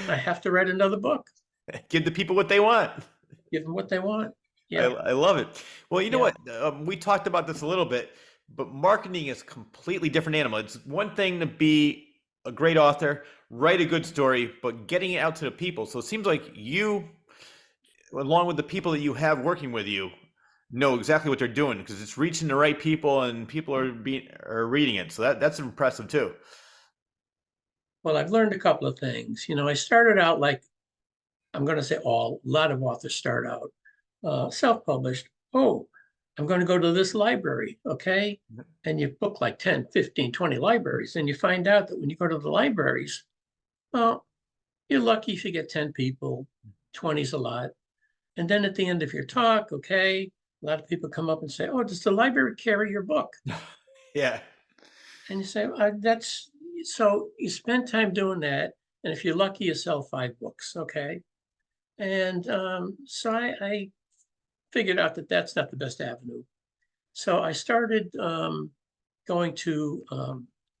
I have to write another book, Give the people what they want. give them what they want. I, Yeah, I love it. Well, you know yeah. what? We talked about this a little bit, but marketing is a completely different animal. It's one thing to be a great author, write a good story, but getting it out to the people. So it seems like you along with the people that you have working with you, know exactly what they're doing because it's reaching the right people and people are reading it. So that's impressive too. Well, I've learned a couple of things. I started out like, I'm going to say a lot of authors start out self-published. Oh, I'm going to go to this library. Okay. And you book like 10, 15, 20 libraries. And you find out that when you go to the libraries, well, you're lucky if you get 10 people, 20 is a lot. And then at the end of your talk, okay, a lot of people come up and say, oh, does the library carry your book? Yeah. And you say, that's so you spend time doing that. And if you're lucky, you sell 5 books. Okay. And so I figured out that that's not the best avenue. So I started going to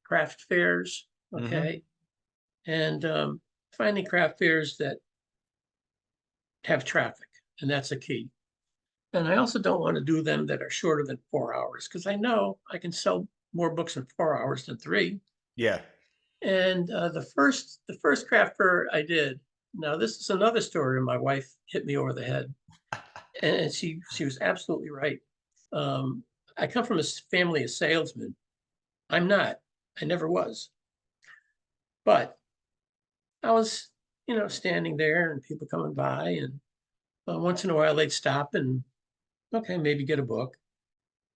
craft fairs. Mm-hmm. Okay. And finding craft fairs that have traffic. And that's a key. And I also don't want to do them that are shorter than 4 hours because I know I can sell more books in 4 hours than 3. Yeah. And the first craft fair I did. Now this is another story. My wife hit me over the head, and she was absolutely right. I come from a family of salesmen. I'm not. I never was. But I was, standing there and people coming by, and once in a while they'd stop and okay, maybe get a book.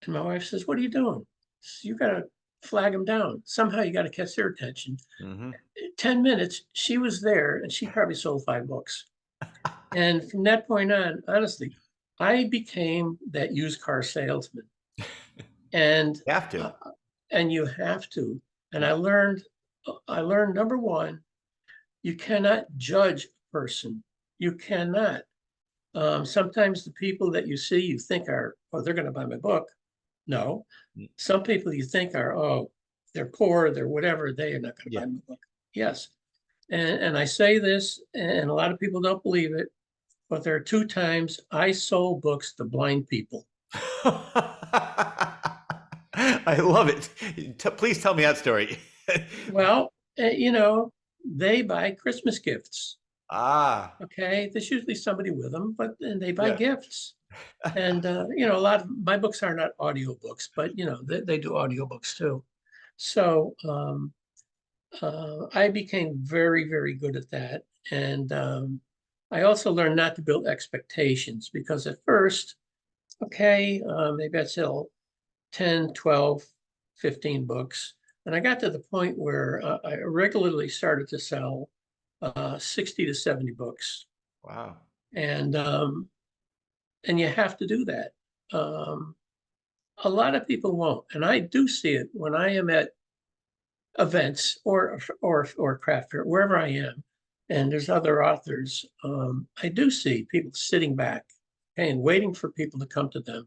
And my wife says, "What are you doing? You got to flag them down. Somehow you got to catch their attention." Mm-hmm. 10 minutes, she was there and she probably sold 5 books. And from that point on, honestly, I became that used car salesman. And You have to. uh, and you have to. And I learned number one, you cannot judge a person. You cannot. Sometimes the people that you see, you think are, oh, they're going to buy my book. No. Some people you think are, oh, they're poor, they're whatever, they are not going to Yeah. buy my book. Yes. And I say this, and a lot of people don't believe it, but there are 2 times I sold books to blind people. I love it. Please tell me that story. Well, they buy Christmas gifts. Ah, Okay. There's usually somebody with them, and they buy yeah. gifts. And, a lot of my books are not audio books, but, they do audio books too. So I became very, very good at that. And I also learned not to build expectations because at first, okay, maybe I'd sell 10, 12, 15 books. And I got to the point where I regularly started to sell 60 to 70 books. Wow. And you have to do that. Um, a lot of people won't. And I do see it when I am at events or craft fair, wherever I am, and there's other authors. I do see people sitting back and waiting for people to come to them.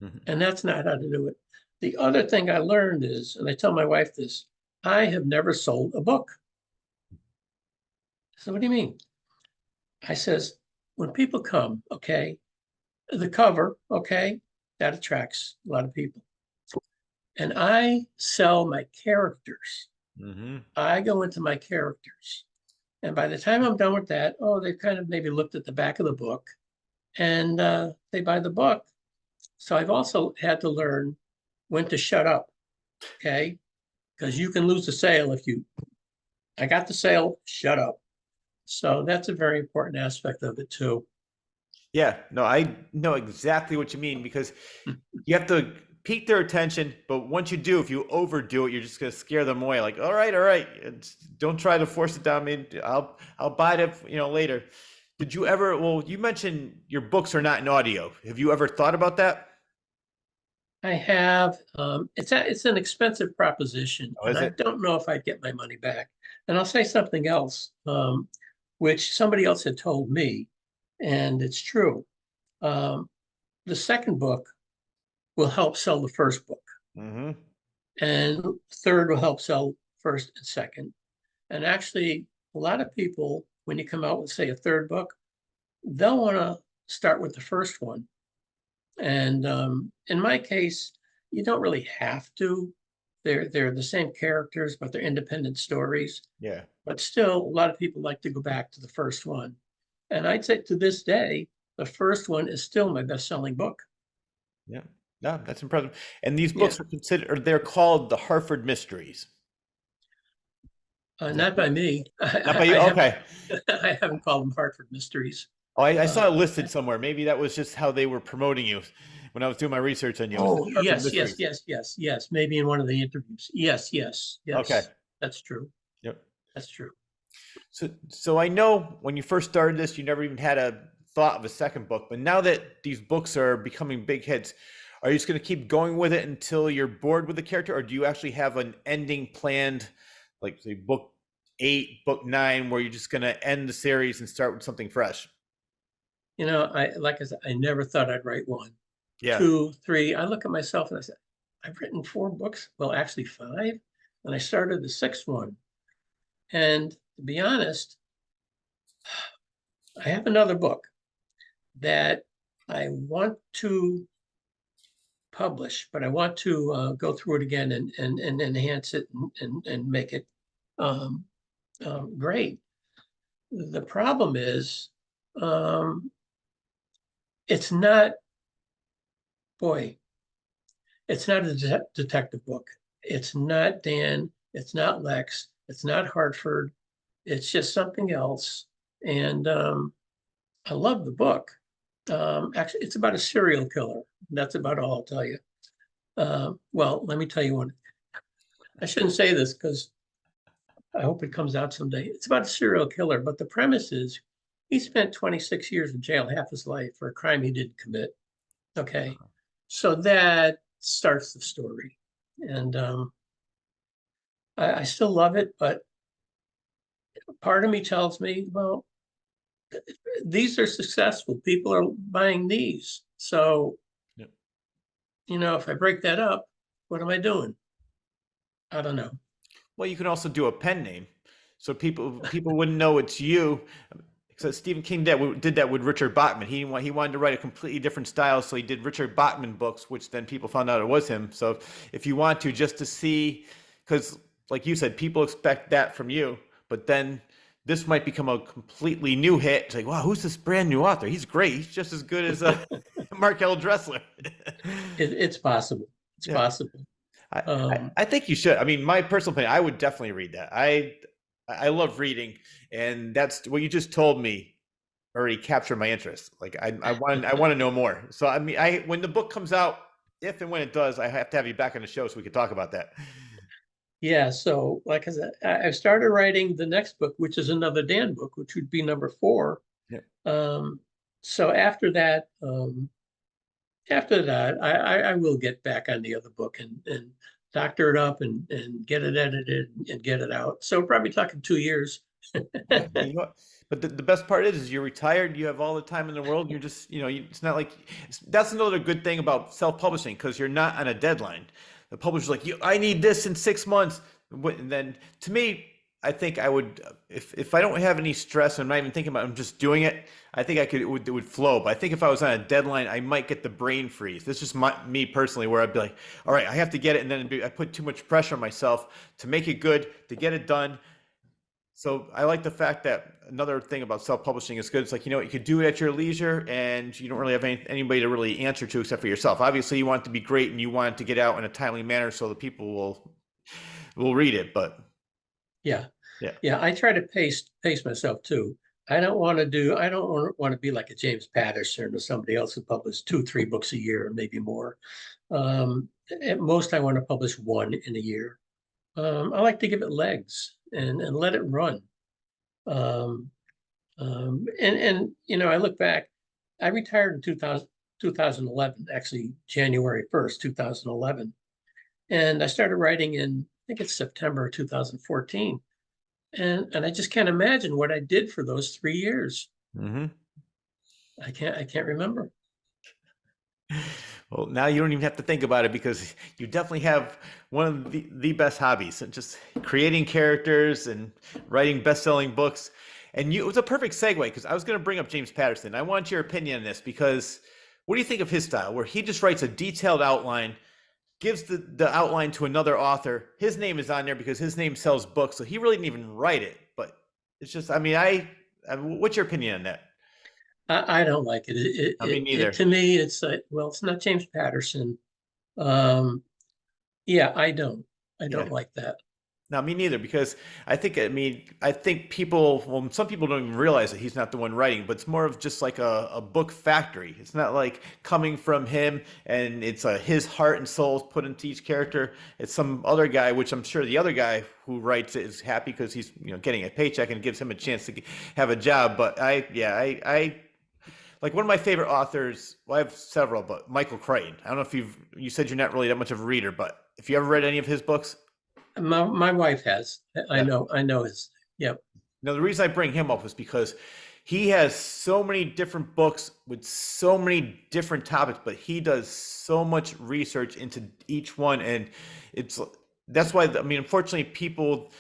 Mhm. And that's not how to do it. The other thing I learned is, and I tell my wife this, I have never sold a book. So what do you mean? I says, when people come, okay, the cover, okay, that attracts a lot of people. And I sell my characters. Mm-hmm. I go into my characters. And by the time I'm done with that, oh, they've kind of maybe looked at the back of the book and they buy the book. So I've also had to learn when to shut up, okay? Because you can lose the sale I got the sale, shut up. So that's a very important aspect of it too. Yeah, no, I know exactly what you mean because you have to pique their attention, but once you do, if you overdo it, you're just gonna scare them away. Like, all right, don't try to force it down me. I'll buy it, later. Did you ever? Well, you mentioned your books are not in audio. Have you ever thought about that? I have, it's an expensive proposition, Oh, and is I it? don't know if I'd get my money back. And I'll say something else, which somebody else had told me, and it's true. Um, the second book will help sell the first book, Mm-hmm. and third will help sell first and second. And actually, a lot of people, when you come out with, say, a third book, they'll want to start with the first one. And in my case, you don't really have to. They're the same characters, but they're independent stories. Yeah. But still, a lot of people like to go back to the first one. And I'd say to this day, the first one is still my best-selling book. Yeah. No, that's impressive. And these Yeah, books are considered, or they're called the Harford Mysteries. Is that not by me. not by you? Okay. I haven't called them Hartford Mysteries. Oh, I Uh, saw it listed somewhere. Maybe that was just how they were promoting you when I was doing my research on you. It was the oh, Harford yes, yes, Mysteries. yes, yes, yes. Maybe in one of the interviews. Yes, yes, Okay. yes. That's true. Yep. That's true. So I know when you first started this, you never even had a thought of a second book, but now that these books are becoming big hits, are you just going to keep going with it until you're bored with the character, or do you actually have an ending planned, like say book 8, book 9, where you're just going to end the series and start with something fresh? Like I said, I never thought I'd write one, Yeah. two, three. I look at myself and I said, I've written 4 books. Well, actually 5. And I started the 6th one. And to be honest, I have another book that I want to publish, but I want to go through it again and enhance it and make it um, great. The problem is, um, it's not, boy, it's not a detective book. It's not Dan. It's not Lex. It's not Hartford. It's just something else. And I love the book. Actually, it's about a serial killer. That's about all I'll tell you. Well, let me tell you one. I shouldn't say this because I hope it comes out someday. It's about a serial killer, but the premise is he spent 26 years in jail, half his life, for a crime he didn't commit. Okay. So that starts the story. And I still love it, but part of me tells me, well, these are successful. People are buying these. So, Yep. if I break that up, what am I doing? I don't know. Well, you can also do a pen name, so people wouldn't know it's you. So Stephen King did that with Richard Bachman. He wanted to write a completely different style, so he did Richard Bachman books, which then people found out it was him. So if you want to, just to see, because like you said, people expect that from you, but then this might become a completely new hit. It's like, wow, who's this brand new author? He's great. He's just as good as Mark L. Dressler. It's possible. It's Yeah. possible. I think you should. I mean, my personal opinion, I would definitely read that. I love reading, and that's what you just told me already captured my interest. Like I want to know more. So I mean, when the book comes out, if and when it does, I have to have you back on the show so we could talk about that. Yeah. So, like I said, I've started writing the next book, which is another Dan book, which would be number 4. Yeah. So after that, I will get back on the other book and doctor it up and get it edited and get it out. So probably talking 2 years. Yeah, you know what? But the best part is you're retired. You have all the time in the world. You're just, it's not like that's another good thing about self-publishing because you're not on a deadline. The publisher's like, I need this in 6 months. And then to me, I think I would, if I don't have any stress, I'm not even thinking about it, I'm just doing it. I think it would flow. But I think if I was on a deadline, I might get the brain freeze. This is just me personally, where I'd be like, all right, I have to get it. And then I put too much pressure on myself to make it good, to get it done. So I like the fact that another thing about self-publishing is good. It's like, you could do it at your leisure and you don't really have anybody to really answer to except for yourself. Obviously you want it to be great and you want it to get out in a timely manner so the people will read it. But Yeah. yeah. Yeah. I try to pace myself too. I don't want to be like a James Patterson or somebody else who publishes 2, 3 books a year or maybe more. At most I want to publish 1 in a year. I like to give it legs and let it run. And I look back, I retired in 2011, actually January 1st, 2011. And I started writing in, I think it's September 2014. And I just can't imagine what I did for those 3 years. Mm-hmm. I can't remember. Well, now you don't even have to think about it because you definitely have one of the best hobbies and just creating characters and writing best-selling books. And it was a perfect segue because I was going to bring up James Patterson. I want your opinion on this because what do you think of his style where he just writes a detailed outline, gives the outline to another author. His name is on there because his name sells books. So he really didn't even write it, but it's just, I mean, what's your opinion on that? I don't like it. I mean, neither. To me, it's like, well, it's not James Patterson. Um, yeah, I Yeah. don't like that. No, me neither, because I think people, well, some people don't even realize that he's not the one writing, but it's more of just like a book factory. It's not like coming from him and it's his heart and soul is put into each character. It's some other guy, which I'm sure the other guy who writes it is happy because he's, getting a paycheck and it gives him a chance to have a job. But I like one of my favorite authors. Well, I have several, but Michael Crichton. I don't know if you said you're not really that much of a reader, but if you ever read any of his books. My wife has. Yeah. I know his. Yep. Now, the reason I bring him up is because he has so many different books with so many different topics, but he does so much research into each one, and it's that's why I mean, unfortunately, people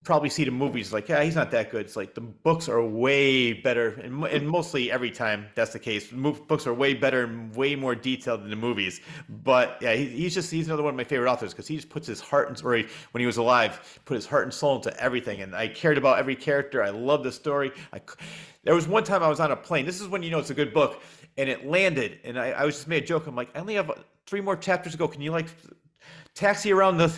probably see the movies like, yeah, he's not that good. It's like the books are way better, and mostly every time that's the case. Books are way better and way more detailed than the movies. But yeah, he's another one of my favorite authors because he just puts his heart and or when he was alive, put his heart and soul into everything. And I cared about every character. I love the story. There was one time I was on a plane. This is when you know it's a good book, and it landed, and I was just made a joke. I'm like, I only have 3 more chapters to go. Can you like taxi around the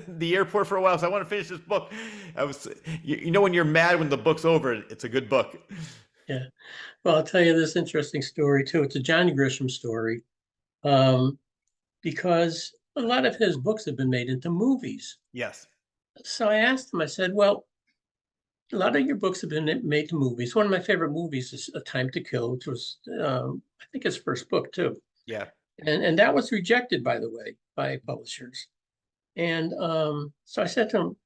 the airport for a while? So I want to finish this book. When you're mad when the book's over, it's a good book. Yeah. Well, I'll tell you this interesting story too. It's a John Grisham story, um, because a lot of his books have been made into movies. Yes. So I asked him. I said, "Well, a lot of your books have been made to movies. One of my favorite movies is A Time to Kill, which was, I think, his first book too. Yeah. And that was rejected, by the way, by publishers. And so I said to him,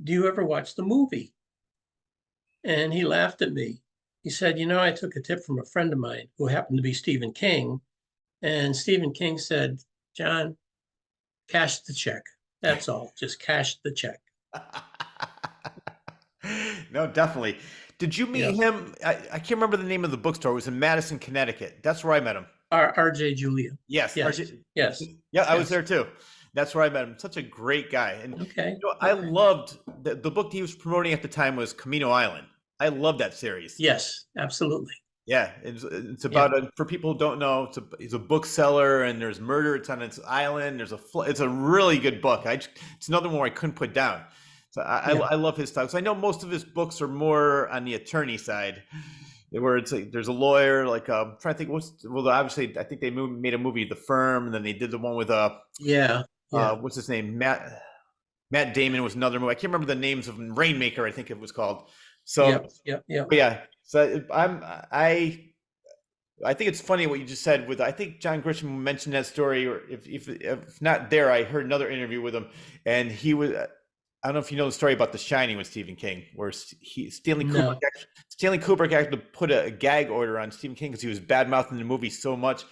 "Do you ever watch the movie?" And he laughed at me. He said, I took a tip from a friend of mine who happened to be Stephen King. And Stephen King said, "John, cash the check. That's all. Just cash the check." No, definitely. Did you Yeah. meet him? I can't remember the name of the bookstore. It was in Madison, Connecticut. That's where I met him. R.J. Julia. Yes. Yes. Yes. Yeah, I was Yes. there too. That's where I met him. Such a great guy. And Okay. I Okay. loved the book he was promoting at the time was Camino Island. I love that series. Yes, absolutely. Yeah, it's Yeah. about for people who don't know, he's a bookseller and there's murder. It's on its island. It's a really good book. It's another one where I couldn't put down. So Yeah. I love his stuff. So I know most of his books are more on the attorney side, where it's like there's a lawyer. Like I'm trying to think obviously I think they made a movie, The Firm, and then they did the one with Yeah. Yeah. what's his name, Matt Damon was another movie. I can't remember the names of them. Rainmaker, I think it was called. So Yep. Yep. Yep. but yeah, so I think it's funny what you just said. I think John Grisham mentioned that story, or if not there, I heard another interview with him, and he was. I don't know if you know the story about The Shining with Stephen King, where No. Stanley Kubrick actually put a gag order on Stephen King because he was bad mouthing the movie so much.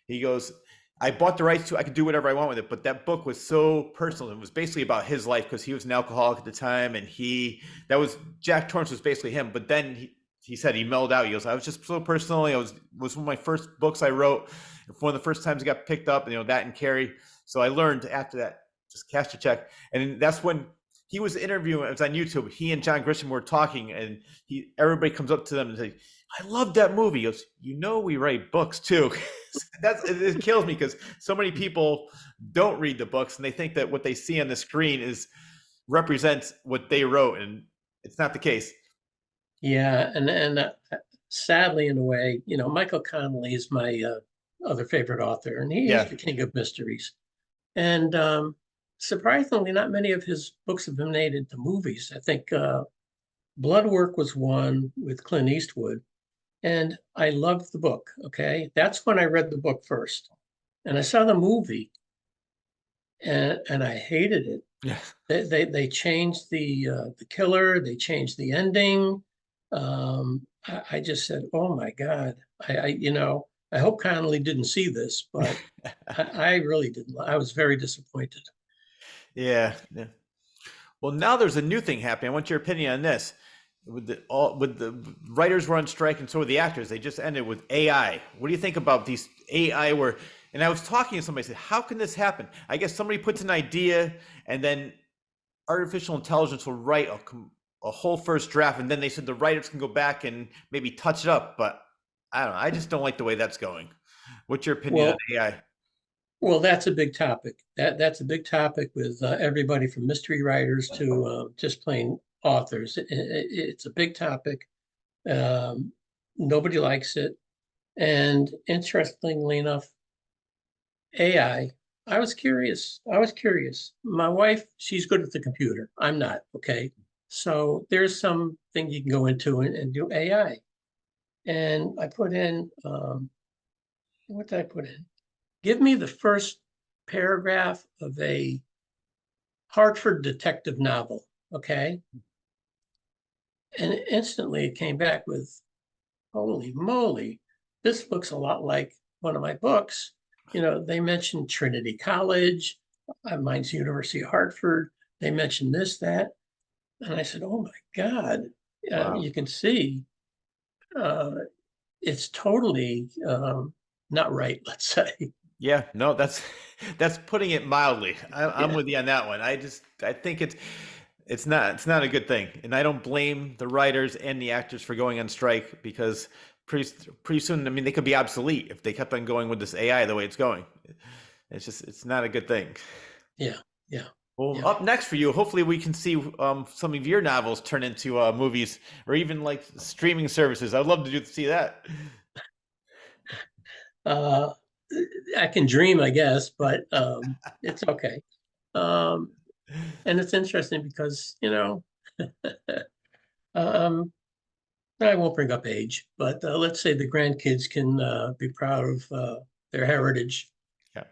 He goes, "I bought the rights to. I could do whatever I want with it, but that book was so personal. It was basically about his life because he was an alcoholic at the time, and that was Jack Torrance was basically him. But then he said he mellowed out. He goes, I was just so personal. It was one of my first books I wrote. One of the first times it got picked up, that and Carrie. So I learned after that, just cash the check. And that's when he was interviewing. It was on YouTube. He and John Grisham were talking, and everybody comes up to them and says, I love that movie. He goes, we write books too. It kills me because so many people don't read the books and they think that what they see on the screen represents what they wrote, and it's not the case. Yeah. And sadly, in a way, Michael Connelly is my other favorite author, and he is the king of mysteries. And surprisingly, not many of his books have been made into movies. I think Bloodwork was one with Clint Eastwood, and I loved the book. Okay, that's when I read the book first, and I saw the movie, and I hated it. Yeah. They changed the killer. They changed the ending. I just said, "Oh my God!" I hope Connolly didn't see this, but I really didn't. I was very disappointed. Yeah. Well, now there's a new thing happening. I want your opinion on this. With the writers were on strike, and so were the actors. They just ended with AI. What do you think about these AI? And I was talking to somebody. I said, "How can this happen?" I guess somebody puts an idea, and then artificial intelligence will write a whole first draft, and then they said the writers can go back and maybe touch it up. But I don't know. I just don't like the way that's going. What's your opinion on Well, AI? well, that's a big topic. That's a big topic with everybody from mystery writers to just plain authors. It's a big topic. Um, Nobody likes it. And interestingly enough, AI, I was curious. I was curious. My wife, she's good at the computer. I'm not, okay? So there's some thing you can go into and do AI. And I put in, what did I put in? Give me the first paragraph of a Hartford detective novel, okay? And instantly it came back with, holy moly, this looks a lot like one of my books. You know, they mentioned Trinity College, mine's University of Hartford. They mentioned this, that. And I said, oh my God, Wow. you can see uh, it's totally not right, let's say. Yeah, no, that's that's putting it mildly. I'm Yeah, with you on that one. I think it's not a good thing, and I don't blame the writers and the actors for going on strike because pretty soon, I mean, they could be obsolete if they kept on going with this AI the way it's going. It's not a good thing. yeah, yeah, Well, yeah. up next for you, hopefully we can see some of your novels turn into movies or even like streaming services. I'd love to see that. Uh, I can dream, I guess, but it's okay. Um, and it's interesting because, you know, um, I won't bring up age, but let's say the grandkids can be proud of their heritage. Yeah.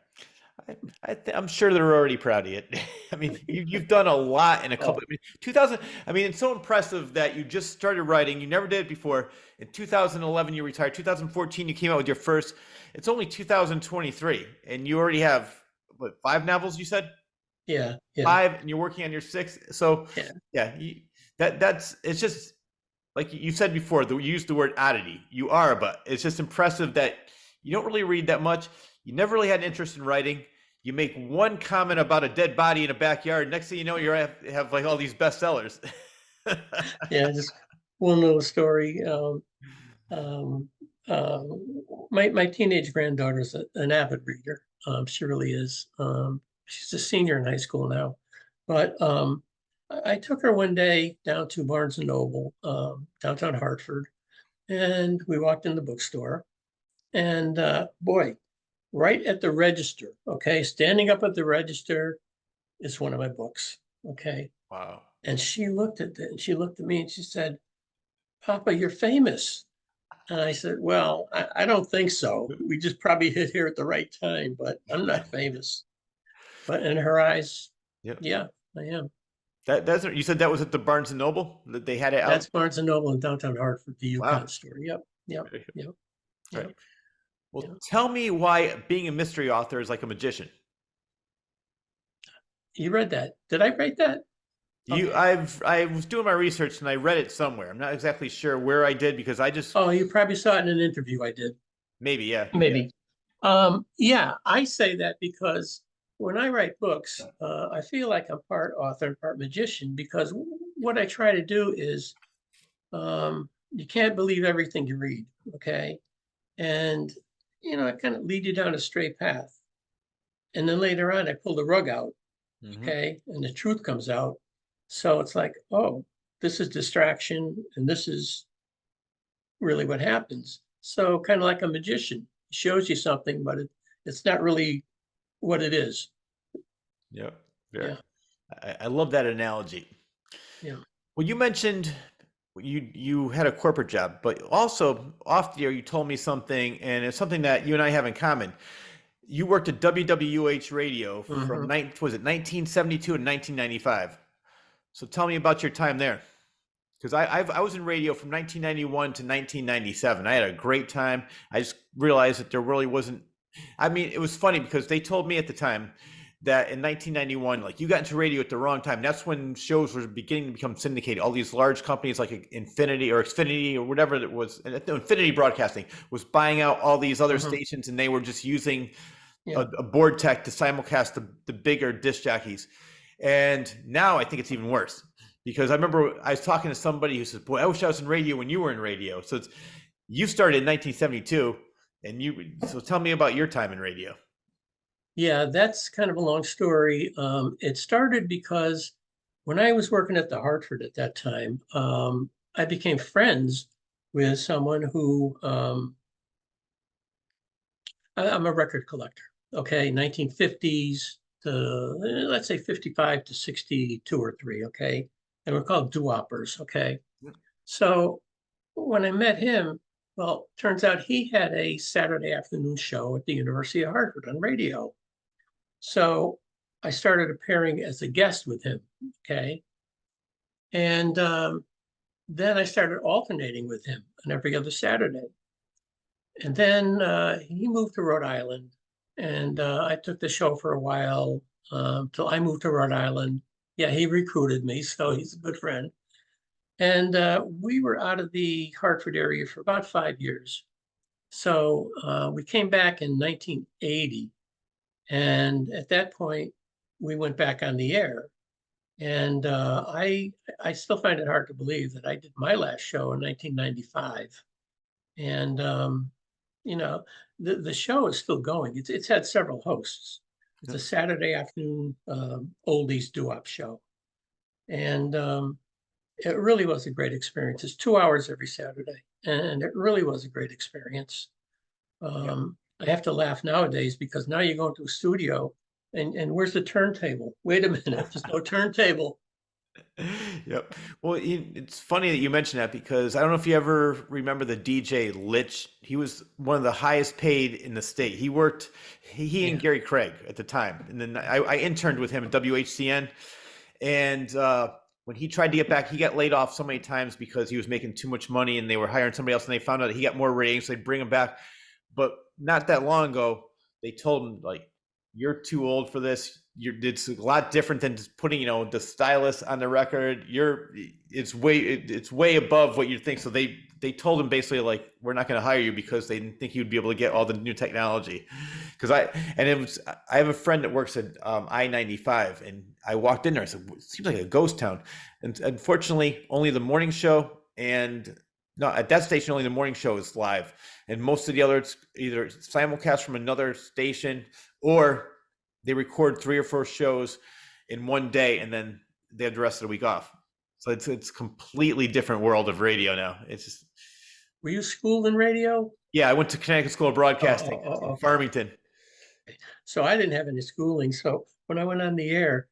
I'm sure they're already proud of it. I mean, you've done a lot in a couple. Oh, I mean, 2000. I mean, it's so impressive that you just started writing. You never did it before. In 2011, you retired. 2014, you came out with your first. It's only 2023, and you already have what, 5 novels? You said yeah, yeah, 5, and you're working on your 6th. So, yeah, yeah, that's it's just like you said before. You used the word oddity. You are, but it's just impressive that you don't really read that much. You never really had an interest in writing. You make one comment about a dead body in a backyard. Next thing you know, you have like all these bestsellers. yeah. Just one little story. Um, my teenage granddaughter's an avid reader. She really is. She's a senior in high school now, but I took her one day down to Barnes and Noble, downtown Hartford, and we walked in the bookstore. And boy, right at the register, okay, standing up at the register is one of my books, okay. Wow. And she looked at it and she looked at me and she said, Papa, you're famous. And I said, well, I don't think so. We just probably hit here at the right time, but I'm not famous. But in her eyes, Yep. yeah, I am. That's you said that was at the Barnes and Noble that they had it out. That's Barnes and Noble in downtown Hartford, the Wow. Yukon store. Yep, yep, Very good. yep, All right. yep, Well, yep. tell me why being a mystery author is like a magician. You read that? Did I write that? Okay. I was doing my research and I read it somewhere. I'm not exactly sure where I did because I just Oh, you probably saw it in an interview I did. maybe yeah. Maybe. Yeah, I say that because when I write books, I feel like I'm part author and part magician because what I try to do is you can't believe everything you read, okay? And you know, I kind of lead you down a straight path. And then later on, I pull the rug out, Hmm. okay, and the truth comes out. So it's like, oh, this is distraction, and this is really what happens. So kind of like a magician, he shows you something, but it's not really what it is. Yeah. Very. Yeah, I love that analogy. yeah. Well, you mentioned you had a corporate job, but also off the air you told me something, and it's something that you and I have in common. You worked at WWH Radio from Hmm. was it 1972 and 1995. So tell me about your time there, because I was in radio from 1991 to 1997. I had a great time. I just realized that there really wasn't. I mean, it was funny because they told me at the time that in 1991, like you got into radio at the wrong time. That's when shows were beginning to become syndicated. All these large companies like Infinity or Xfinity or whatever it was, Infinity Broadcasting was buying out all these other Hmm. stations, and they were just using Yeah, a board tech to simulcast the bigger disc jockeys. And now I think it's even worse because I remember I was talking to somebody who says, "Boy, I wish I was in radio when you were in radio." So You started in 1972, and so tell me about your time in radio. Yeah, that's kind of a long story. It started because when I was working at the Hartford at that time, I became friends with someone who I'm a record collector. Okay, 1950s to let's say 55 to 62 or three. Okay, and we're called doo-woppers. Okay, so when I met him, well, turns out he had a Saturday afternoon show at the University of Hartford on radio. So I started appearing as a guest with him. Okay. And then I started alternating with him on every other Saturday. And then he moved to Rhode Island. And I took the show for a while till I moved to Rhode Island. Yeah, he recruited me. So he's a good friend. And we were out of the Hartford area for about 5 years. So we came back in 1980. And at that point, we went back on the air. And I still find it hard to believe that I did my last show in 1995. And you know, the show is still going. It's had several hosts. It's a Saturday afternoon oldies doo-wop show, and it really was a great experience. It's 2 hours every Saturday, and it really was a great experience. I have to laugh nowadays because now you go into a studio and where's the turntable? Wait a minute, there's no turntable. Yep. Well, it's funny that you mentioned that because I don't know if you ever remember the DJ Litch. He was one of the highest paid in the state. He worked, he and Yeah. Gary Craig at the time. And then I interned with him at WHCN. And when he tried to get back, he got laid off so many times because he was making too much money and they were hiring somebody else and they found out he got more ratings. So they bring him back. But not that long ago, they told him, like, you're too old for this. It's a lot different than just putting, the stylus on the record. It's way above what you think. So they told him basically, like, we're not going to hire you because they didn't think he would be able to get all the new technology. I have a friend that works at I-95, and I walked in there. I said, it seems like a ghost town. And unfortunately, only the morning show no, at that station, only the morning show is live. And most of the others either simulcast from another station or they record 3 or 4 shows in one day and then they have the rest of the week off. So it's completely different world of radio now. It's just. Were you schooled in radio? Yeah, I went to Connecticut School of Broadcasting in Okay. Farmington. So I didn't have any schooling. So when I went on the air,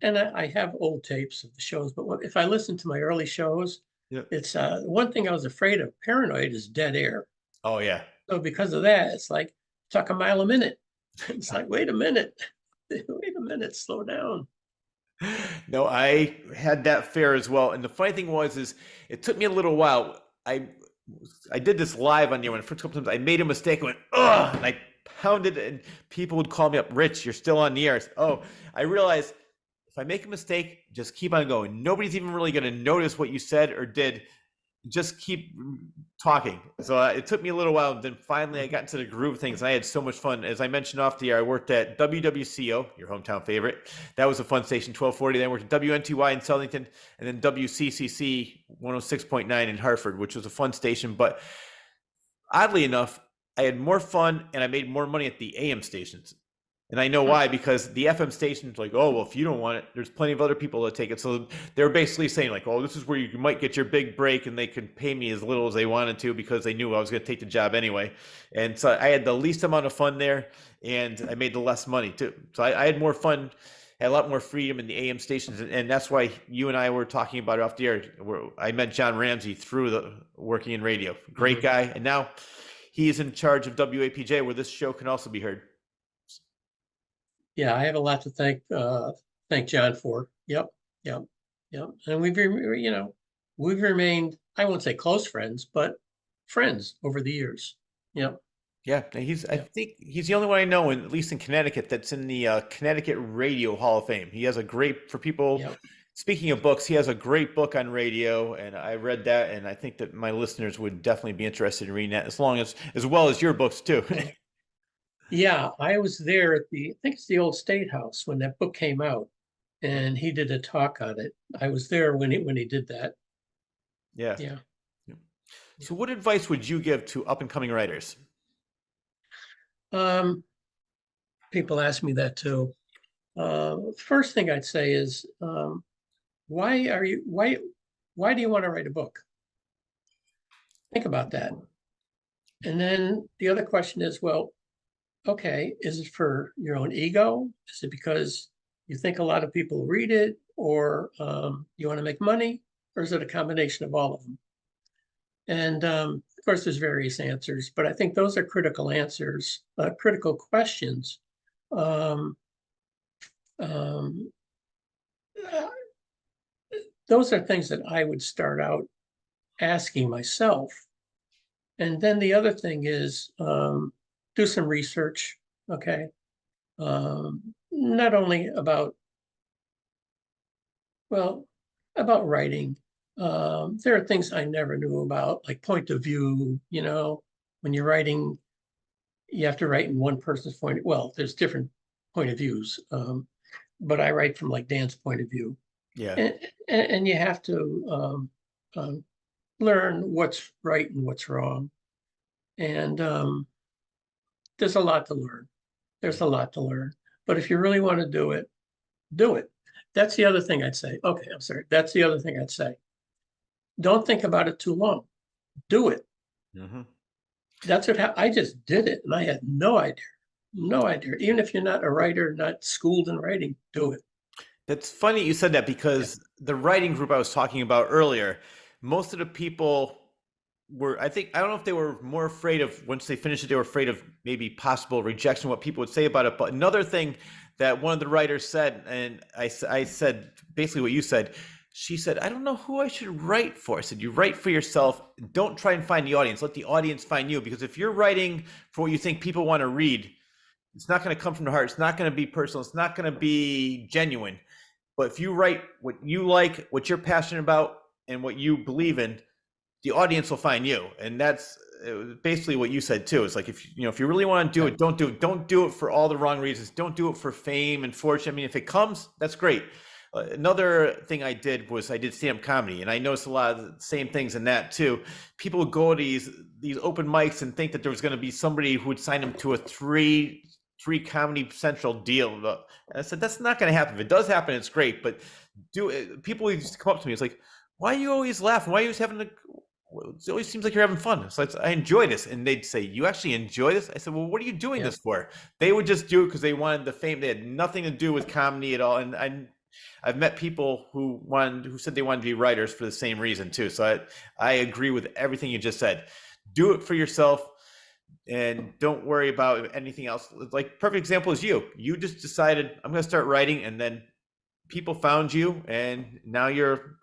and I have old tapes of the shows, but if I listen to my early shows, Yeah. it's one thing I was afraid of, paranoid, is dead air. Oh yeah. So because of that, it's like talk a mile a minute. It's like, wait a minute, slow down. No, I had that fear as well. And the funny thing is it took me a little while. I did this live on the air. First couple times I made a mistake, I went, ugh, and I pounded it, and people would call me up, Rich, you're still on the air. Oh, I realized if I make a mistake, just keep on going. Nobody's even really going to notice what you said or did. Just keep talking. So it took me a little while. Then finally I got into the groove of things. And I had so much fun. As I mentioned off the air, I worked at WWCO, your hometown favorite. That was a fun station, 1240. Then I worked at WNTY in Southington, and then WCCC 106.9 in Hartford, which was a fun station. But oddly enough, I had more fun and I made more money at the AM stations. And I know why, because the FM station's like, oh, well, if you don't want it, there's plenty of other people that take it. So they're basically saying, like, oh, this is where you might get your big break, and they could pay me as little as they wanted to because they knew I was going to take the job anyway. And so I had the least amount of fun there, and I made the less money too. So I had more fun, had a lot more freedom in the AM stations. And that's why you and I were talking about it off the air. I met John Ramsey through working in radio. Great guy. And now he is in charge of WAPJ, where this show can also be heard. Yeah, I have a lot to thank John for. Yep. And we've remained, I won't say close friends, but friends over the years. Yep. Yeah, I think he's the only one I know, at least in Connecticut, that's in the Connecticut Radio Hall of Fame. He has a great, for people. Yep. Speaking of books, he has a great book on radio, and I read that, and I think that my listeners would definitely be interested in reading that, as well as your books too. Yeah, I was there at I think it's the old State House when that book came out, and he did a talk on it. I was there when he did that. Yeah. Yeah. So, what advice would you give to up and coming writers? Um, People ask me that too. First thing I'd say is, why do you want to write a book? Think about that. And then the other question is, well, okay, is it for your own ego? Is it because you think a lot of people read it, or you want to make money, or is it a combination of all of them? And of course, there's various answers, but I think those are critical answers, critical questions. Um, um, uh, those are things that I would start out asking myself. And then the other thing is do some research, okay? Not only about, well, about writing. There are things I never knew about, like point of view, when you're writing, you have to write in one person's point. Well, there's different point of views, but I write from like Dan's point of view. Yeah. And you have to learn what's right and what's wrong. And there's a lot to learn. There's a lot to learn. But if you really want to do it, do it. That's the other thing I'd say. Okay, I'm sorry. That's the other thing I'd say. Don't think about it too long. Do it. Mm-hmm. That's what I just did it, and I had no idea. No idea. Even if you're not a writer, not schooled in writing, do it. That's funny you said that Yeah. because the writing group I was talking about earlier, most of the people were, I don't know if they were more afraid of, once they finished it, they were afraid of maybe possible rejection, what people would say about it. But another thing that one of the writers said, and I said basically what you said, she said, I don't know who I should write for. I said, you write for yourself. Don't try and find the audience. Let the audience find you. Because if you're writing for what you think people want to read, it's not going to come from the heart. It's not going to be personal. It's not going to be genuine. But if you write what you like, what you're passionate about, and what you believe in, the audience will find you. And that's basically what you said too. It's like, if you really want to do it, don't do it. Don't do it for all the wrong reasons. Don't do it for fame and fortune. I mean, if it comes, that's great. Another thing I did was I did stand-up comedy, and I noticed a lot of the same things in that too. People would go to these open mics and think that there was going to be somebody who would sign them to a three Comedy Central deal. And I said, that's not going to happen. If it does happen, it's great. But people used to come up to me. It's like, why are you always laughing? Why are you always having it always seems like you're having fun. So I enjoy this. And they'd say, you actually enjoy this? I said, well, what are you doing this for? They would just do it because they wanted the fame. They had nothing to do with comedy at all. And I've met people who said they wanted to be writers for the same reason too. So I agree with everything you just said. Do it for yourself and don't worry about anything else. Like perfect example is you. You just decided I'm going to start writing, and then people found you, and now you're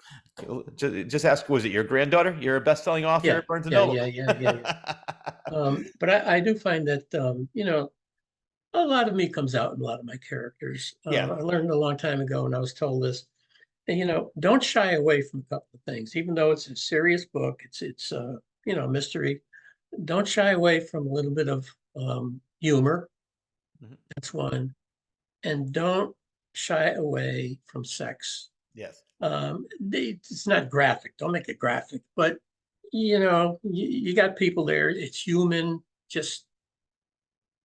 just ask, was it your granddaughter? You're a best-selling author at Barnes and Noble. But I do find that a lot of me comes out in a lot of my characters. Yeah. I learned a long time ago, and I was told this. Don't shy away from a couple of things, even though it's a serious book. It's mystery. Don't shy away from a little bit of humor. Mhm. That's one, and don't shy away from sex. Yes. It's not graphic. Don't make it graphic, but you got people there. It's human. Just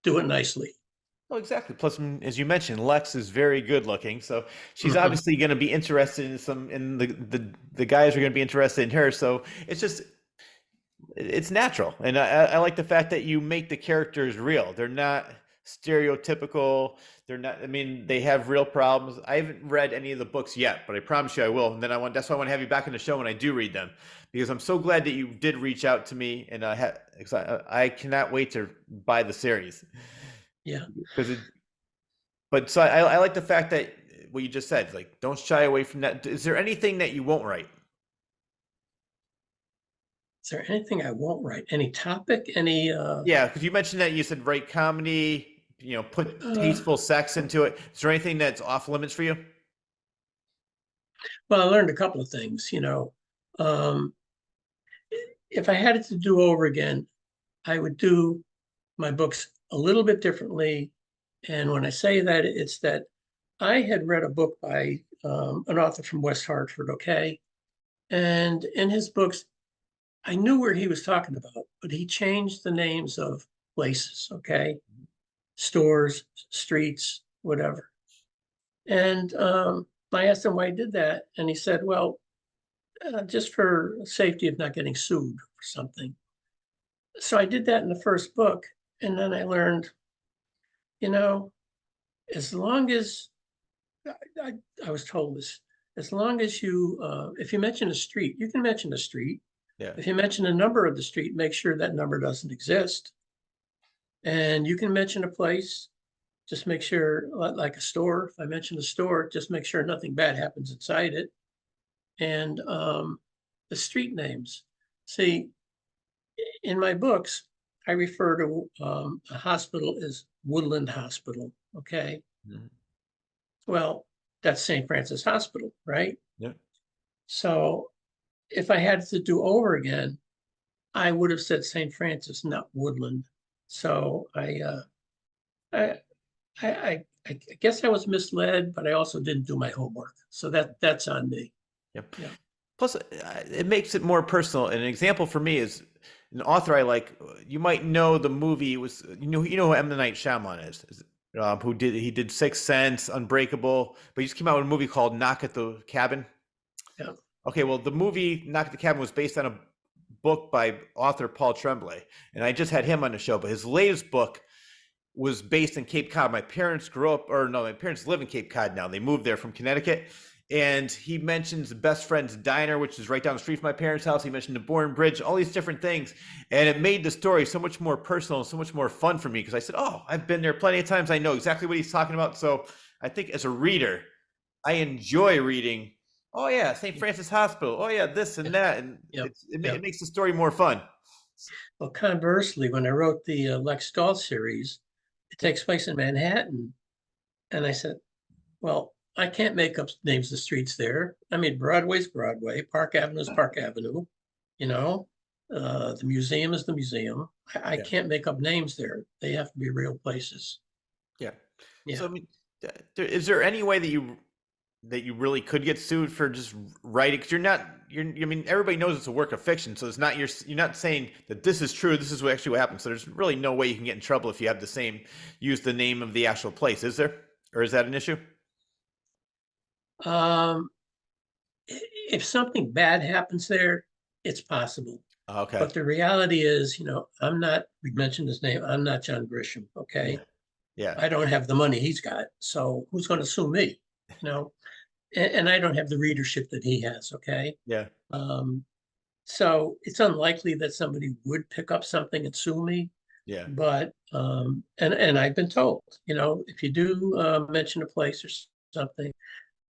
do it nicely. Oh, exactly. Plus, as you mentioned, Lex is very good looking, so she's Mhm. obviously going to be interested in the guys are going to be interested in her. So it's natural, and I like the fact that you make the characters real. They're not stereotypical. They're not. I mean, they have real problems. I haven't read any of the books yet, but I promise you I will. And then that's why I want to have you back in the show when I do read them, because I'm so glad that you did reach out to me, and I cannot wait to buy the series. Yeah. So I like the fact that what you just said, like, don't shy away from that. Is there anything that you won't write? Is there anything I won't write? Any topic? Yeah, because you mentioned that you said write comedy, put tasteful sex into it. Is there anything that's off limits for you? Well, I learned a couple of things. If I had it to do over again, I would do my books a little bit differently. And when I say that, it's that I had read a book by an author from West Hartford, okay? And in his books, I knew where he was talking about, but he changed the names of places, okay? Stores, streets, whatever. And I asked him why he did that. And he said, well, just for safety of not getting sued or something. So I did that in the first book. And then I learned, you know, as long as I, I was told this, as long as you, if you mention a street, you can mention a street. Yeah. If you mention a number of the street, make sure that number doesn't exist. And you can mention a place, just make sure, like a store, if I mention a store, just make sure nothing bad happens inside it. And the street names. See, in my books, I refer to a hospital as Woodland Hospital, okay? Mhm. Well, that's St. Francis Hospital, right? Yeah. So if I had to do over again, I would have said St. Francis, not Woodland. So I, I guess I was misled, but I also didn't do my homework. So that's on me. Yep. Yeah. Plus, it makes it more personal. And an example for me is an author I like. You might know the movie was you know who M. Night Shyamalan is he did Sixth Sense, Unbreakable, but he just came out with a movie called Knock at the Cabin. Yeah. Okay, well, the movie Knock at the Cabin was based on a book by author Paul Tremblay, and I just had him on the show. But his latest book was based in Cape Cod. My parents my parents live in Cape Cod now. They moved there from Connecticut. And he mentions Best Friend's Diner, which is right down the street from my parents' house. He mentioned the Bourne Bridge, all these different things. And it made the story so much more personal and so much more fun for me because I said, oh, I've been there plenty of times. I know exactly what he's talking about. So I think as a reader, I enjoy reading, oh, yeah, St. Francis Hospital. Oh, yeah, this and that. And Yep. it makes the story more fun. Well, conversely, when I wrote the Lex Stahl series, it takes place in Manhattan. And I said, well, I can't make up names of streets there. I mean, Broadway's Broadway, Park Avenue is Park Avenue, you know, the museum is the museum. I Yeah. can't make up names there. They have to be real places. Yeah. Yeah. So, I mean, is there any way that you really could get sued for just writing? Because I mean, everybody knows it's a work of fiction, so it's not you're not saying that this is true. This is actually what happened. So there's really no way you can get in trouble if you have use the name of the actual place, is there? Or is that an issue? If something bad happens there, it's possible. Okay. But the reality is, we mentioned his name, I'm not John Grisham, okay? Yeah. I don't have the money he's got, so who's going to sue me? And I don't have the readership that he has, okay? Yeah. So it's unlikely that somebody would pick up something and sue me. Yeah. But and I've been told, if you do mention a place or something,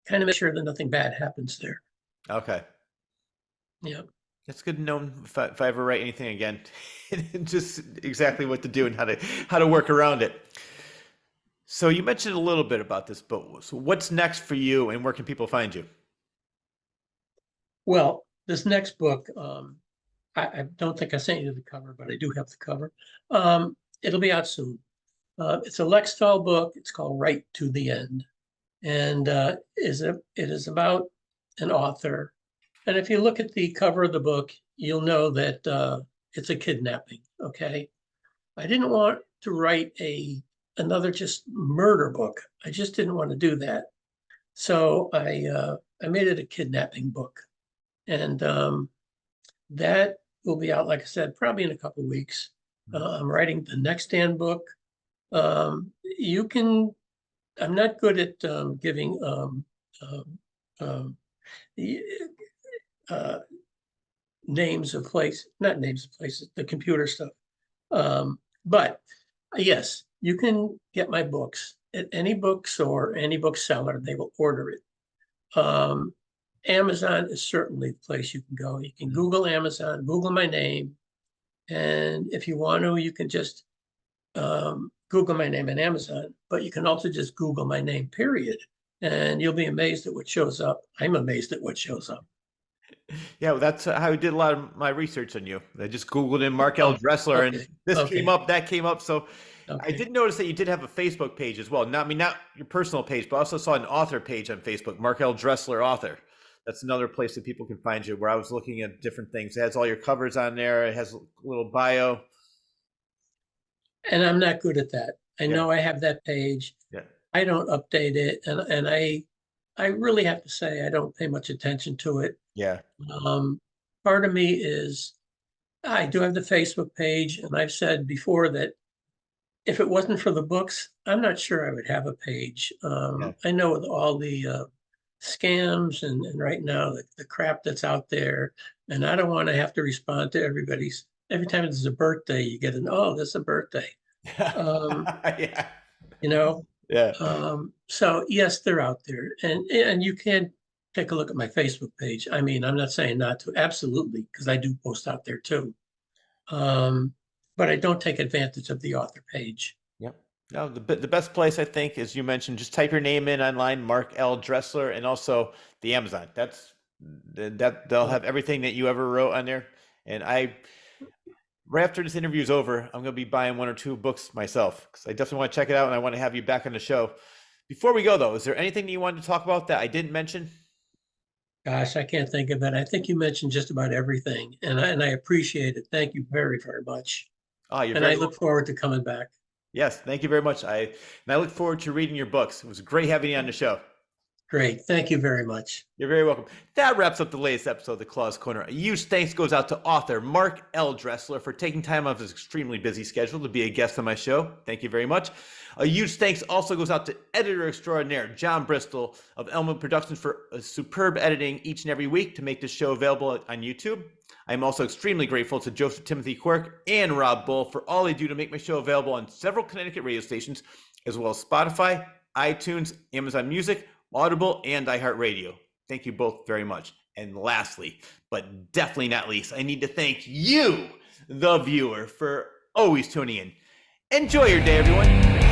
kind of make sure that nothing bad happens there. Okay. Yeah. It's good to know if I ever write anything again, just exactly what to do and how to work around it. So you mentioned a little bit about this, but so what's next for you, and where can people find you? Well, this next book, I don't think I sent you the cover, but I do have the cover. It'll be out soon. It's a Lex Stahl book. It's called Right to the End, and it is about an author. And if you look at the cover of the book, you'll know that it's a kidnapping. Okay, I didn't want to write another just murder book. I just didn't want to do that. So I made it a kidnapping book, and that will be out, like I said, probably in a couple of weeks. I'm writing the next Dan book. I'm not good at giving names of places, not names of places, the computer stuff. But yes, you can get my books at any bookstore, any bookseller, they will order it. Amazon is certainly the place you can go. You can Google Amazon, Google my name. And if you want to, you can just Google my name on Amazon, but you can also just Google my name, period. And you'll be amazed at what shows up. I'm amazed at what shows up. Yeah, well, that's how I did a lot of my research on you. I just Googled in Mark L. Dressler, okay, and this okay. came up, that came up. So Okay. I did notice that you did have a Facebook page as well. Not your personal page, but I also saw an author page on Facebook, Mark L. Dressler author. That's another place that people can find you, where I was looking at different things. It has all your covers on there. It has a little bio. And I'm not good at that. I Yeah. know I have that page. Yeah. I don't update it, and I really have to say I don't pay much attention to it. Yeah. Part of me is I do have the Facebook page, and I've said before that if it wasn't for the books, I'm not sure I would have a page. Yeah. I know with all the scams and right now the crap that's out there, and I don't want to have to respond to everybody's. Every time there's a birthday, you get an, oh, that's a birthday. Um, Yeah. you know, Yeah. so yes, they're out there, and you can take a look at my Facebook page. I mean, I'm not saying not to, absolutely, because I do post out there too. But I don't take advantage of the author page. Yep. No, the best place, I think, as you mentioned, just type your name in online, Mark L. Dressler, and also the Amazon. That they'll have everything that you ever wrote on there. And right after this interview is over, I'm going to be buying 1 or 2 books myself, because I definitely want to check it out, and I want to have you back on the show. Before we go, though, is there anything that you wanted to talk about that I didn't mention? Gosh, I can't think of it. I think you mentioned just about everything, and I appreciate it. Thank you very, very much. Oh, you're And very I look forward to coming back. Yes, thank you very much. And I look forward to reading your books. It was great having you on the show. Great. Thank you very much. You're very welcome. That wraps up the latest episode of the Claw's Corner. A huge thanks goes out to author Mark L. Dressler for taking time out of his extremely busy schedule to be a guest on my show. Thank you very much. A huge thanks also goes out to editor extraordinaire John Bristol of Elmwood Productions for superb editing each and every week to make this show available on YouTube. I'm also extremely grateful to Joseph Timothy Quirk and Rob Bull for all they do to make my show available on several Connecticut radio stations, as well as Spotify, iTunes, Amazon Music, Audible, and iHeartRadio. Thank you both very much. And lastly, but definitely not least, I need to thank you, the viewer, for always tuning in. Enjoy your day, everyone.